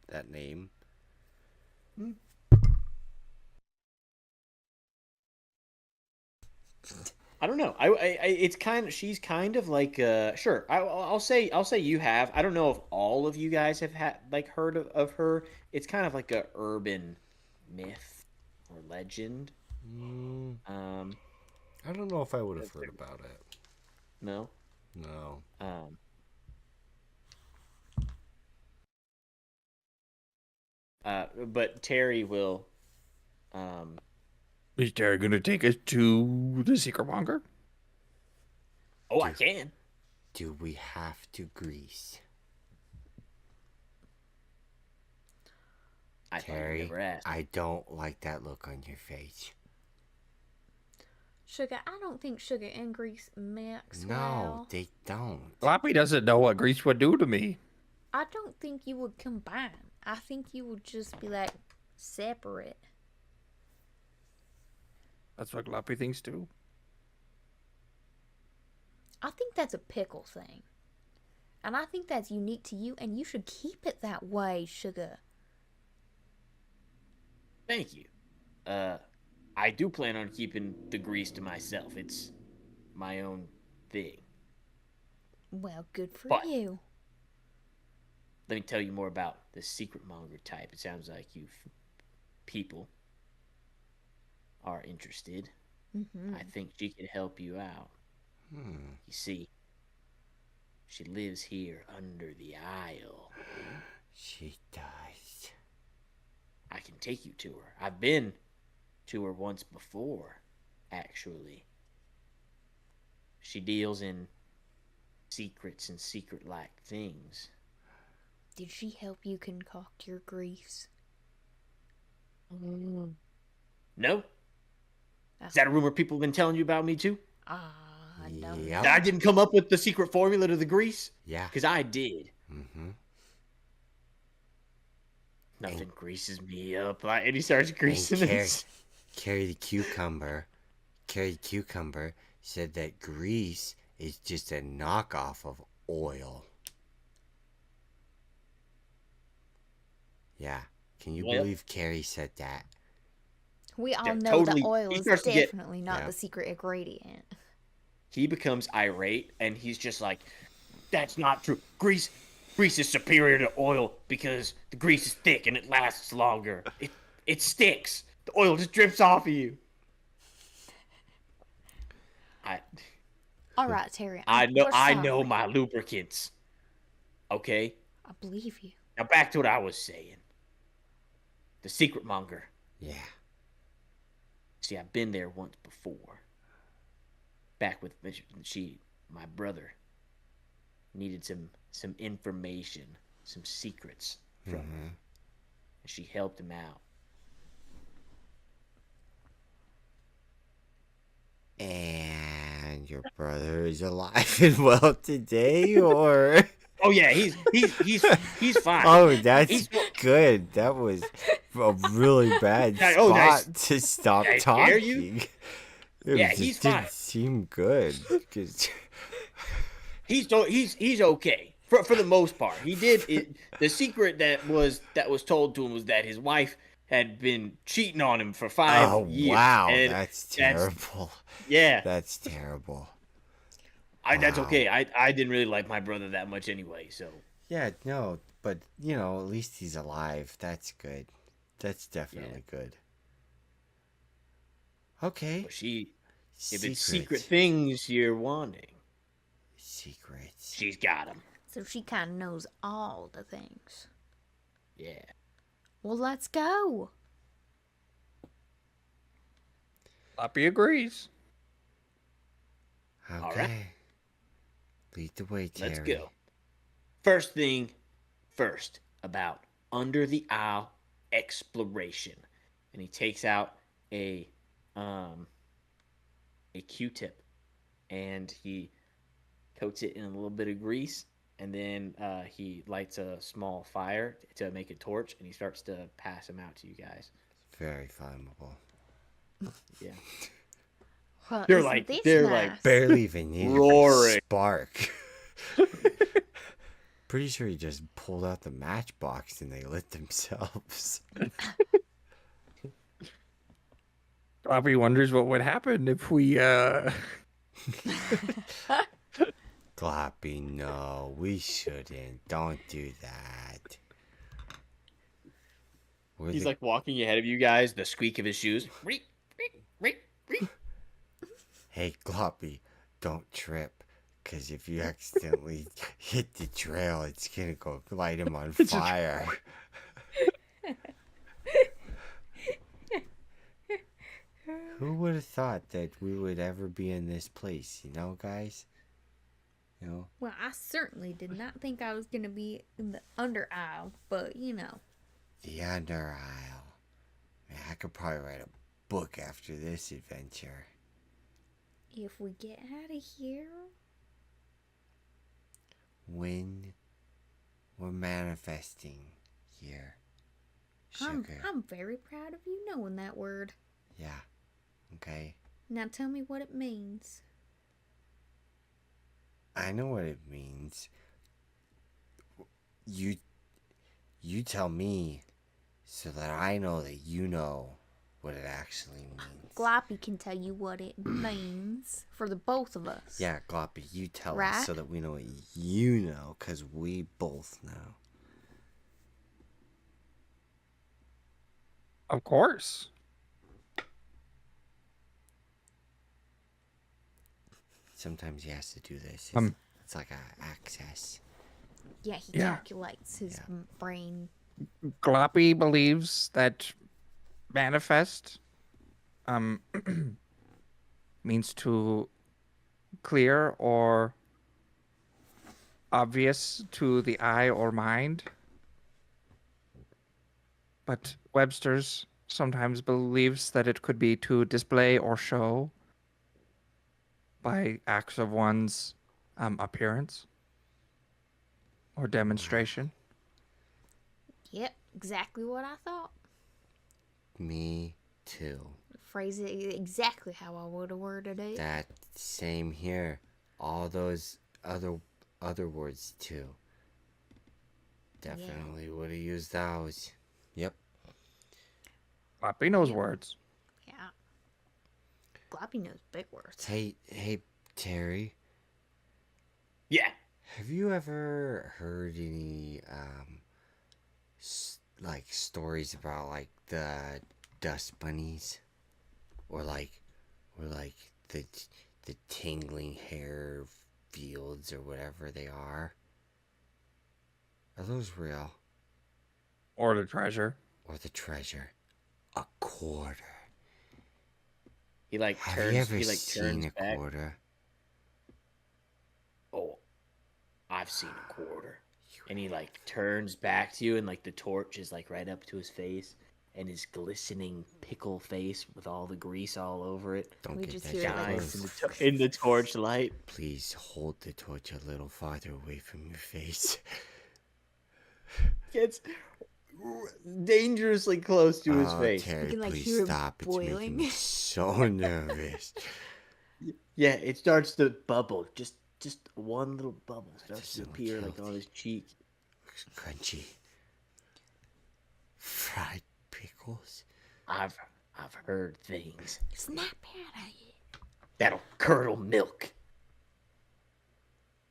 that name? I don't know. It's kind of she's kind of like sure. I'll say you have. I don't know if all of you guys have had like heard of her. It's kind of like a urban myth or legend. Mm, Um, I don't know if I would have heard about it. no. No. Um, but Terry will. Um, Is Terry gonna take us to the secret monger? oh, I Do, can. do we have to grease? I thought you Terry, never asked. I don't like that look on your face. Sugar, I don't think sugar and grease mix No, well. they don't. Floppy doesn't know what grease would do to me. I don't think you would combine. I think you would just be like separate. That's what Floppy thinks too. I think that's a pickle thing. And I think that's unique to you, and you should keep it that way, Sugar. Thank you. I do plan on keeping the grease to myself. It's my own thing. Well, good for But- you. Let me tell you more about the secret monger type. It sounds like you people are interested. Mm-hmm. I think she could help you out. Hmm. You see, she lives here under the aisle. She does. I can take you to her. I've been to her once before, actually. She deals in secrets and secret-like things. Did she help you concoct your grease? No? Ah, Is that a rumor people have been telling you about me, too? no. Yep. That I didn't come up with the secret formula to the grease? Yeah. Because I did. Mm-hmm. Nothing greases me up. And he starts greasing it. Carrie the cucumber said that grease is just a knockoff of oil. Yeah. Can you Well- believe Carrie said that? We all Yeah, know totally. that oil He is starts to get- definitely not Yeah. the secret ingredient. He becomes irate, and he's just like, that's not true. Grease is superior to oil because the grease is thick and it lasts longer. It sticks. The oil just drips off of you. All right, Terry. I know we're know sorry. my lubricants. Okay? I believe you. Now back to what I was saying. The secret monger. Yeah. See, I've been there once before. Back with my brother needed some information, some secrets from her. And she helped him out. And your brother is alive and well today, or? Oh yeah, he's fine. Oh, that's He's- good. That was a really bad Nice. spot Oh, nice. to stop Did I scare you? talking. It Yeah, just he's didn't fine. seem good. 'Cause- He's okay for the most part. He did it. The secret that was told to him was that his wife had been cheating on him for 5 oh years. wow, and that's terrible. yeah. That's terrible. That's wow. okay. I didn't really like my brother that much anyway. So Yeah, no, but at least he's alive. That's good. That's definitely good. Okay. but if it's Secrets. secret things you're wanting, Secrets. she's got them. So she kind of knows all the things. Yeah. Well, let's go. Floppy agrees. Okay. right. Lead the way, Terry. Let's go. First thing first about under the aisle exploration, and he takes out a Q-tip, and he coats it in a little bit of grease, and then he lights a small fire to make a torch, and he starts to pass them out to you guys. Very flammable. Yeah. Well, They're isn't like- this they're nice? like Barely even needed a Roaring. spark. pretty sure he just pulled out the matchbox and they lit themselves. Gloppy wonders what would happen if we Gloppy, no, we shouldn't. Don't do that. He's like walking ahead of you guys, the squeak of his shoes. Reek, reek, reek, reek. Hey, Gloppy, don't trip. Because if you accidentally hit the trail, it's going to go light him on fire. Who would have thought that we would ever be in this place, you know, guys? You know? Well, I certainly did not think I was going to be in the under aisle, but you know. The Under Isle. Man, I could probably write a book after this adventure. If we get out of here. When we're manifesting here. Sugar. I'm very proud of you knowing that word. Yeah. Okay. Now tell me what it means. I know what it means. You tell me so that I know that you know what it actually means. Gloppy can tell you what it means for the both of us. Yeah, Gloppy, you tell Right? us so that we know what you know, because we both know. of course. Sometimes he has to do this. It's like a access. Yeah, he Yeah. calculates his brain. Gloppy believes that manifest means to clear or obvious to the eye or mind. But Webster's sometimes believes that it could be to display or show by acts of one's appearance or demonstration. Yep, exactly what I thought. Me too. Phrase it exactly how I would have worded it. That same here. All those other words too. Definitely would have used those. Yep. Gloppy knows words. Yeah. Gloppy knows big words. Hey, Terry. Yeah. Have you ever heard any like stories about like the dust bunnies, or like the tingling hair fields or whatever they are? Are those real? Or the treasure. Or the treasure? A quarter. He like Have turns. you ever He like seen turns a back. quarter? Oh, I've seen a quarter. And he like turns back to you, and like the torch is like right up to his face, and his glistening pickle face with all the grease all over it Don't We get just that hear shit it, like, close. in the torch light. Please hold the torch a little farther away from your face. Gets dangerously close to his face. Terry, You can, like, please hear it stop. It's making boiling. me so nervous. Yeah, it starts to bubble. Just one little bubble starts to doesn't look appear like on healthy. his cheek. Looks crunchy. Fried pickles. I've heard things Snap out of it. that'll curdle milk.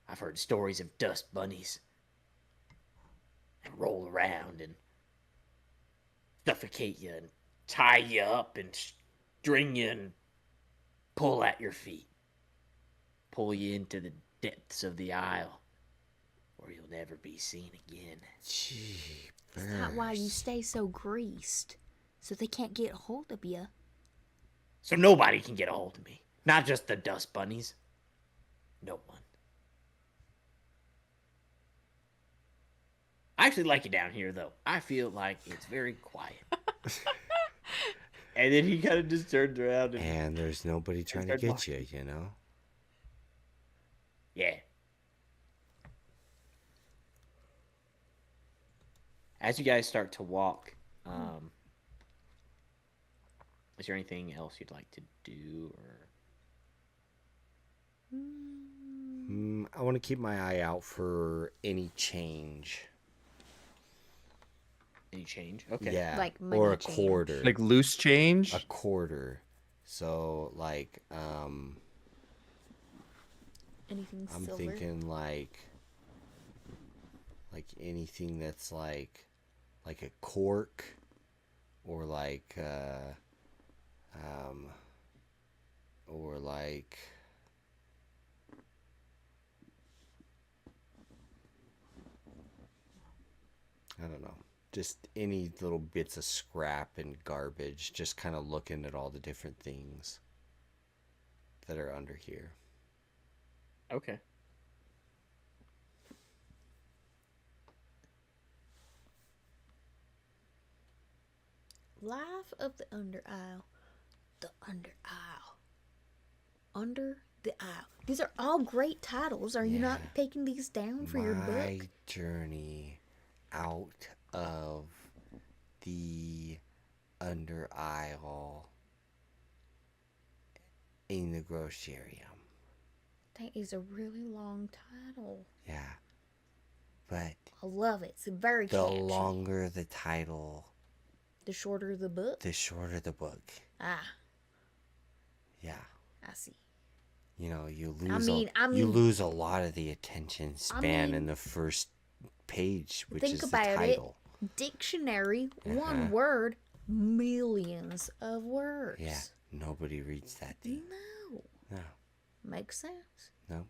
I've heard stories of dust bunnies and roll around and suffocate you and tie you up and string you and pull at your feet. Pull you into the depths of the aisle where you'll never be seen again. Gee, Is that why you burst. stay so greased? So they can't get a hold of you? So nobody can get a hold of me. Not just the dust bunnies. No one. I actually like it down here, though. I feel like it's very quiet. And then he kind of just turns around and And there's nobody trying to starts get you, you know? yeah. As you guys start to walk, is there anything else you'd like to do, or I want to keep my eye out for any change. Any change? Okay. Yeah. Like or money a change. quarter. Like loose change? a quarter. So Anything I'm silver? thinking like anything that's like a cork or or like I don't know. Just any little bits of scrap and garbage, just kind of looking at all the different things that are under here. Okay. Life of the Under Isle. The Under Isle. Under the Isle. These are all great titles. Are you not Yeah. taking these down for your book? My journey out of the under aisle in the Grocerium. That is a really long title. Yeah. But I love it. It's very the catchy. longer the title, The shorter the book. the shorter the book. Ah, Yeah. I see. You know, you lose I you mean- lose a lot of the attention span in mean, the first page, which think is the about it. title. Dictionary, one word, millions of words. Yeah. Nobody reads that thing. No. No. Makes sense. No.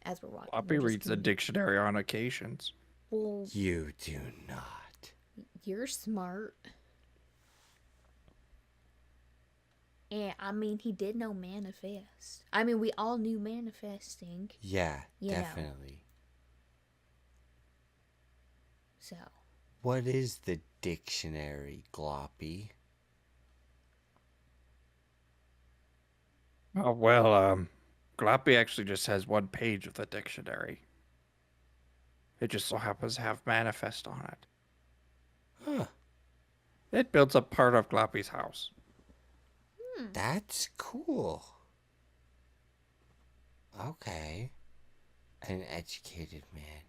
As we're watching. Floppy we're just reads the gonna- dictionary on occasions. Well, You do not. you're smart. And I mean, he did know manifest. I mean, we all knew manifesting. Yeah, You know. definitely. So, What is the dictionary, Gloppy? Oh, well, Gloppy actually just has one page of the dictionary. It just so happens to have manifest on it. Huh. It builds up part of Gloppy's house. That's cool. Okay. An educated man.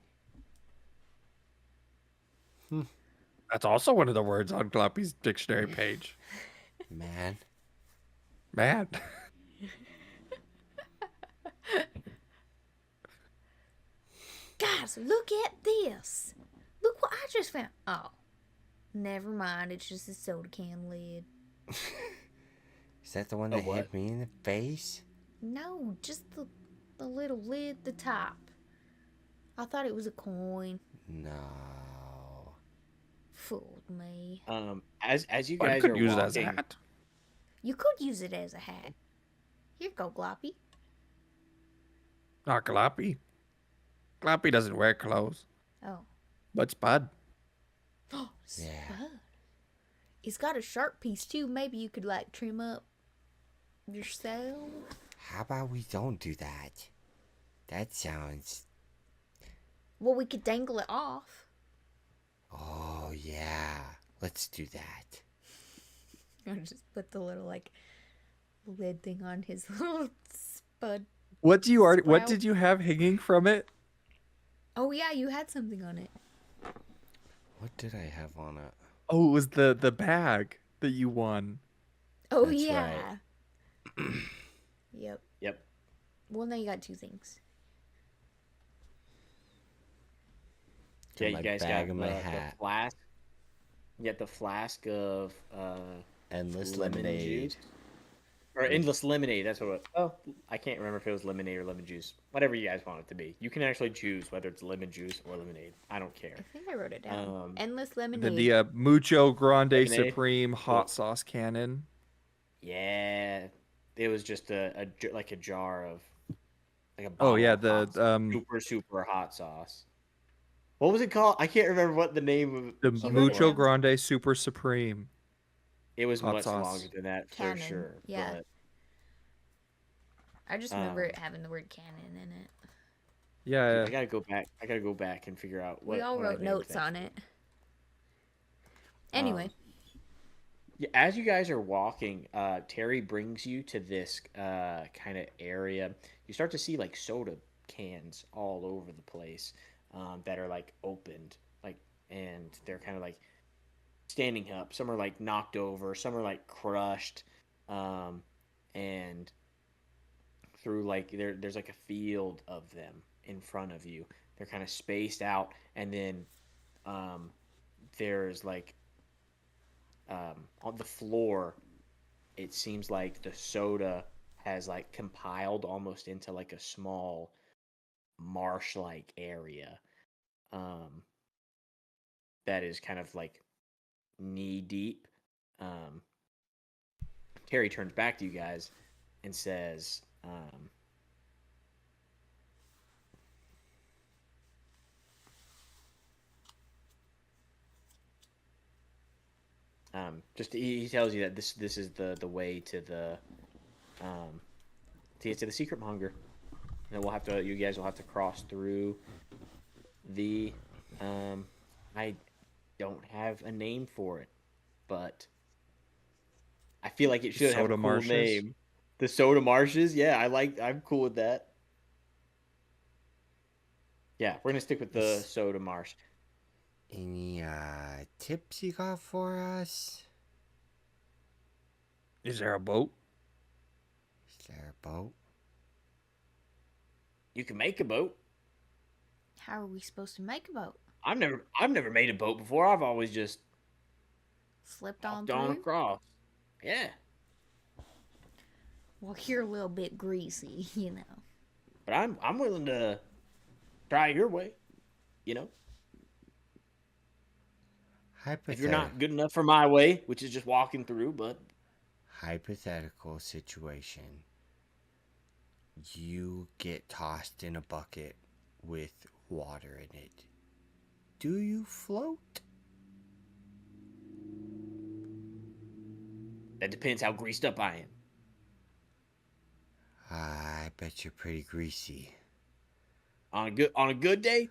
That's also one of the words on Gloppy's dictionary page. Man. Man. guys, look at this. Look what I just found. Oh, never mind. It's just a soda can lid. Is that the one A that what? hit me in the face? No, just the little lid, the top. I thought it was a coin. No. Fooled me. As you I guys could are use it as a walking, hat. You could use it as a hat. Here you go, Gloppy. Not Gloppy. Gloppy doesn't wear clothes. Oh. But Spud. Oh, Yeah. Spud. It's got a sharp piece too. Maybe you could like trim up yourself. How about we don't do that? That sounds... Well, we could dangle it off. Oh, yeah. Let's do that. Or just put the little like lid thing on his little Spud. What Sprout. did you have hanging from it? Oh yeah, you had something on it. What did I have on it? Oh, it was the bag that you won. Oh That's yeah. Yep. yep. Well, now you got two things. Yeah, my you guys bag got and my the hat. flask. You got the flask of Endless lemon lemonade. juice. Or endless lemonade. That's what it was. Oh, I can't remember if it was lemonade or lemon juice. Whatever you guys want it to be. You can actually choose whether it's lemon juice or lemonade. I don't care. I think I wrote it down. Endless The lemonade. Mucho Grande Lemonade. Supreme hot sauce cannon. Yeah, it was just like a jar of like a Oh bottle yeah, of hot sauce. super hot sauce. What was it called? I can't remember what the name the of You it wrote it Mucho was. down. Grande Super Supreme. It was hot much sauce. longer than that for Cannon, sure. yeah. But I just remember um, it having the word cannon in it. Yeah, I gotta go back. I gotta go back and figure out what We all what I wrote named notes that. on it. Anyway, Yeah, as you guys are walking, Terry brings you to this kind of area. You start to see like soda cans all over the place that are like opened, like, and they're kind of like standing up. Some are like knocked over, some are like crushed, um, and through like there's like a field of them in front of you. They're kind of spaced out, and then um, there's like on the floor it seems like the soda has like compiled almost into like a small marsh like area um that is kind of like knee deep. um Terry turns back to you guys and says, just he tells you that this is the way um to get to the secret monger, and we'll have to you guys will have to cross through the I don't have a name for it, but I feel like it should have a Soda cool marshes. name. The Soda Marshes. Yeah, I'm cool with that. Yeah, we're gonna stick with the Is Soda Marsh. any tips you got for us? Is there a boat? Is there a boat? You can make a boat. How are we supposed to make a boat? I've never made a boat before. I've always just Slipped on walked on through? across. Yeah, Well, you're a little bit greasy, you know. but I'm willing to try your way. You know, if you're Hypothetical not good enough for my way, which is just walking through, but hypothetical situation. You get tossed in a bucket with water in it. Do you float? that depends how greased up I am. I bet you're pretty greasy. On a good day,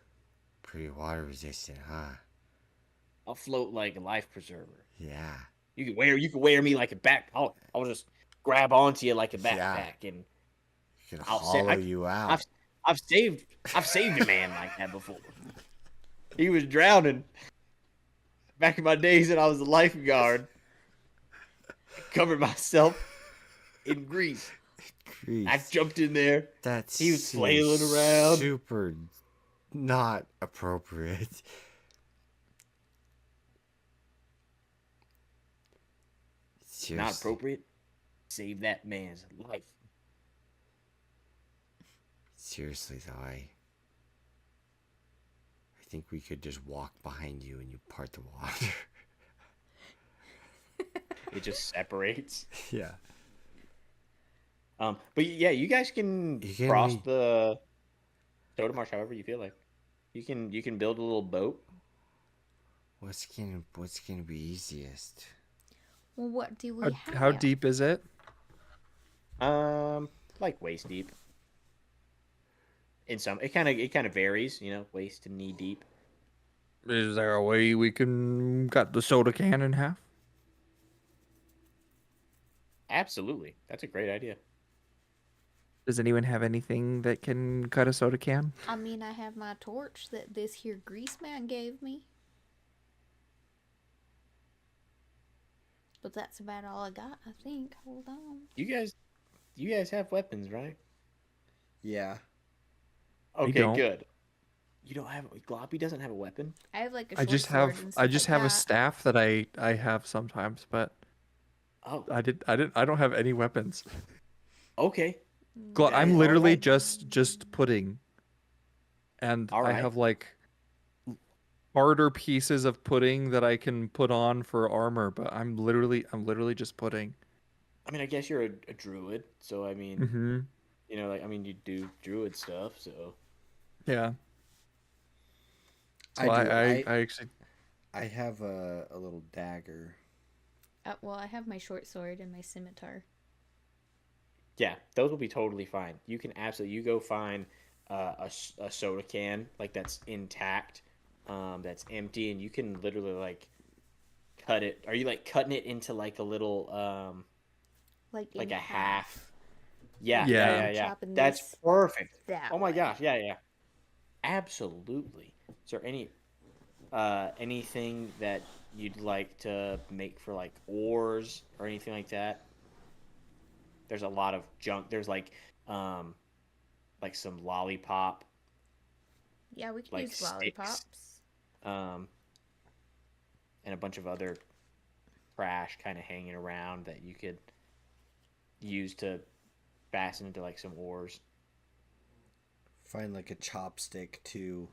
Pretty water resistant, huh? I'll float like a life preserver. Yeah. You can wear me like a back. I'll just grab onto you like a Yeah. backpack, and Can I'll say hollow you I've out. I've saved a man like that before. He was drowning back in my days when I was a lifeguard. I covered myself in grease. I Grease. jumped in there. That He was seems flailing around. super not appropriate. Not Seriously. appropriate. Save that man's life. Seriously, though, I think we could just walk behind you and you part the water. It just separates. Yeah. But yeah, you guys can You can cross we the Soda Marsh however you feel like. You can build a little boat. what's gonna be easiest? Well, what do we How have? deep is it? Like waist deep. In some, it kind of varies. Waist to knee deep. Is there a way we can cut the soda can in half? Absolutely, that's a great idea. Does anyone have anything that can cut a soda can? I mean, I have my torch that this here grease man gave me. But that's about all I got, I think. Hold on. You guys have weapons, right? Yeah. We Okay, don't. good. You don't have Gloppy doesn't have a weapon. I have like a I short just sword have and I stuff just like have a that. staff that I have sometimes, but Oh, I don't have any weapons. okay. I'm All literally right. just pudding, and All I right. have like harder pieces of pudding that I can put on for armor, but I'm literally just pudding. I mean, I guess you're a druid, so I mean, Mm-hmm. you do druid stuff, so Yeah. I So do. I actually I have a little dagger. Well, I have my short sword and my scimitar. yeah, those will be totally fine. You go find a soda can like that's intact, that's empty, and you can literally like cut it? Are you like cutting it into like a little Like like in a half? Yeah, And yeah, Yeah. yeah, I'm yeah. chopping That's this perfect. that Oh my way. gosh, yeah, yeah. Absolutely. Is there anything that you'd like to make for like oars or anything like that? There's a lot of junk. There's um like some lollipop, Yeah, we could like use sticks, lollipops. um, and a bunch of other trash kind of hanging around that you could use to fasten into like some oars. Find like a chopstick to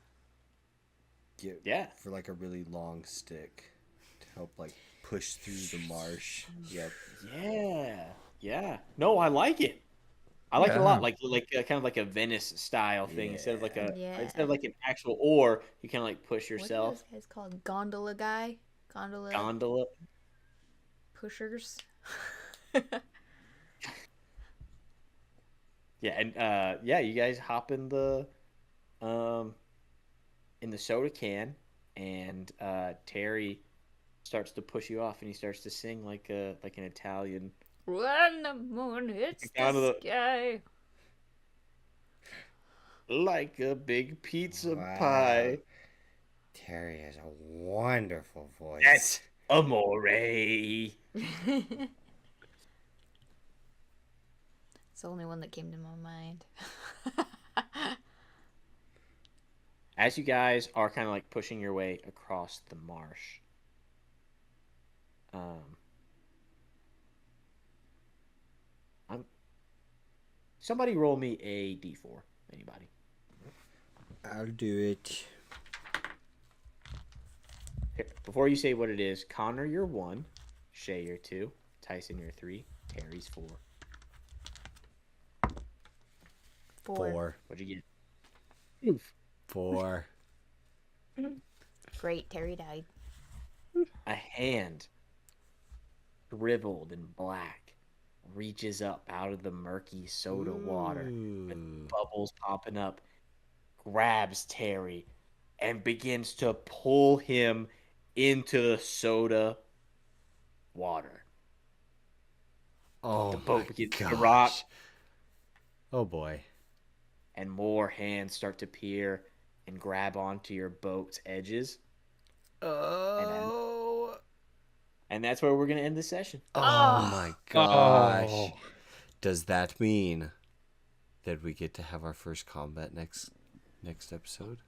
get Yeah. for like a really long stick to help like push through the marsh. Yep. Yeah. Yeah. No, I like it. I like it a Yeah. lot. Like kind of like a Venice style thing Yeah. instead of Yeah. like an actual oar, you kind of like push What are those yourself. guys called? Gondola guy? Gondola Gondola. pushers? Yeah, and yeah, you guys hop um in the soda can, and Terry starts to push you off, and he starts to sing like an Italian. When the moon hits the Down to the sky. like a big pizza Wow. pie. Terry has a wonderful voice. That's amore. It's the only one that came to my mind. As you guys are kind of like pushing your way across the marsh, um, I'm somebody roll me a d4. Anybody? I'll do it. Here, before you say what it is, Connor, you're 1, Shay, you're 2, Tyson, you're 3, Terry's 4. 4. What'd you get? Oof. 4. Great, Terry died. A hand, shriveled and black, reaches up out of the murky soda water with bubbles popping up, grabs Terry, and begins to pull him into the soda water. Oh The boat my begins gosh. to rock, Oh boy. and more hands start to peer and grab onto your boat's edges. Oh. And that's where we're going to end this session. Oh my gosh. Oh. Does that mean that we get to have our first combat next episode?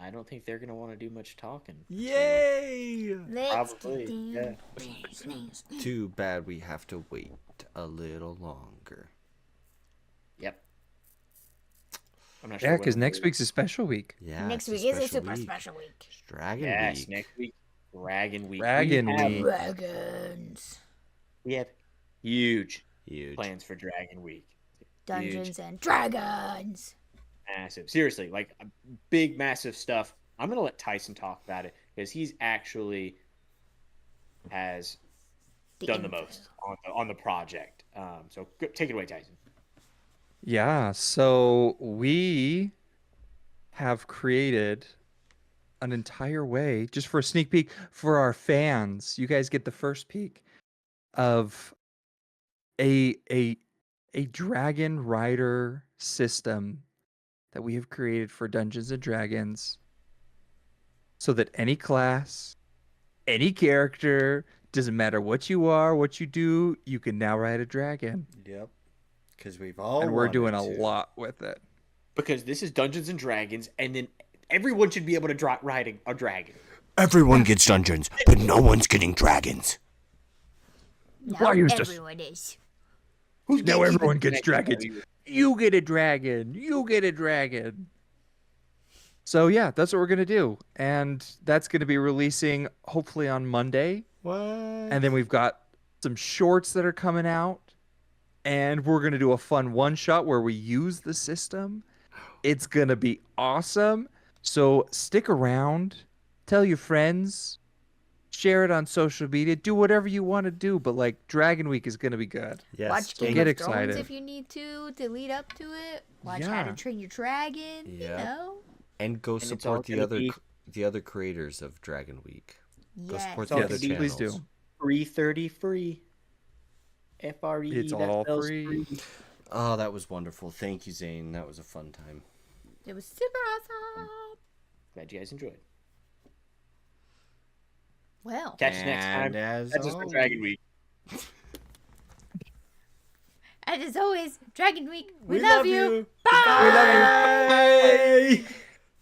I don't think they're going to want to do much talking. Yay! Let's Probably, get down. yeah. Too bad we have to wait a little longer. Yep. I'm not sure Yeah, when because it next is. week's a special week. Yeah. Next it's week is a special super week. special week. It's Dragon Yes, Week. next week, Dragon Week. Dragon we have, Week. Dragons. We have huge Huge. plans for Dragon Week. Dungeons and Dragons. Massive. Seriously, like big, massive stuff. I'm going to let Tyson talk about it because he's actually has done the info. most on the project. So take it away, Tyson. Yeah, so we have created an entire way just for a sneak peek for our fans. You guys get the first peek of a dragon rider system that we have created for Dungeons and Dragons so that any class, any character, doesn't matter what you are, what you do, you can now ride a dragon. Yep. Because we've all And we're doing a wanted to. lot with it. Because this is Dungeons and Dragons, and then everyone should be able to ride a dragon. Everyone gets dungeons, but no one's getting dragons. Now you just- everyone is. Who's Now gatekeeping everyone the gets dragon? dragons. You get a dragon. You get a dragon. So yeah, that's what we're gonna do, and that's gonna be releasing hopefully on Monday. What? And then we've got some shorts that are coming out, and we're gonna do a fun one shot where we use the system. It's gonna be awesome. So stick around, tell your friends, share it on social media, do whatever you want to do. But like Dragon Week is gonna be good. Yes. Watch So Game get of Thrones excited. if you need to lead up to it. Watch How Yeah. to Train Your Dragon. Yeah. You know. And go it's all support gonna be- the other creators of Dragon Week. Go Yes. support all the it other could be. Please channels. do. Free 30 free. FRE. It's that all spells free. Oh, that was wonderful. Thank you, Zane. That was a fun time. It was super awesome. Glad you guys enjoyed. Well, Catch you next time. And as That's just for always- Dragon Week. and as always, Dragon Week, we love you. Bye.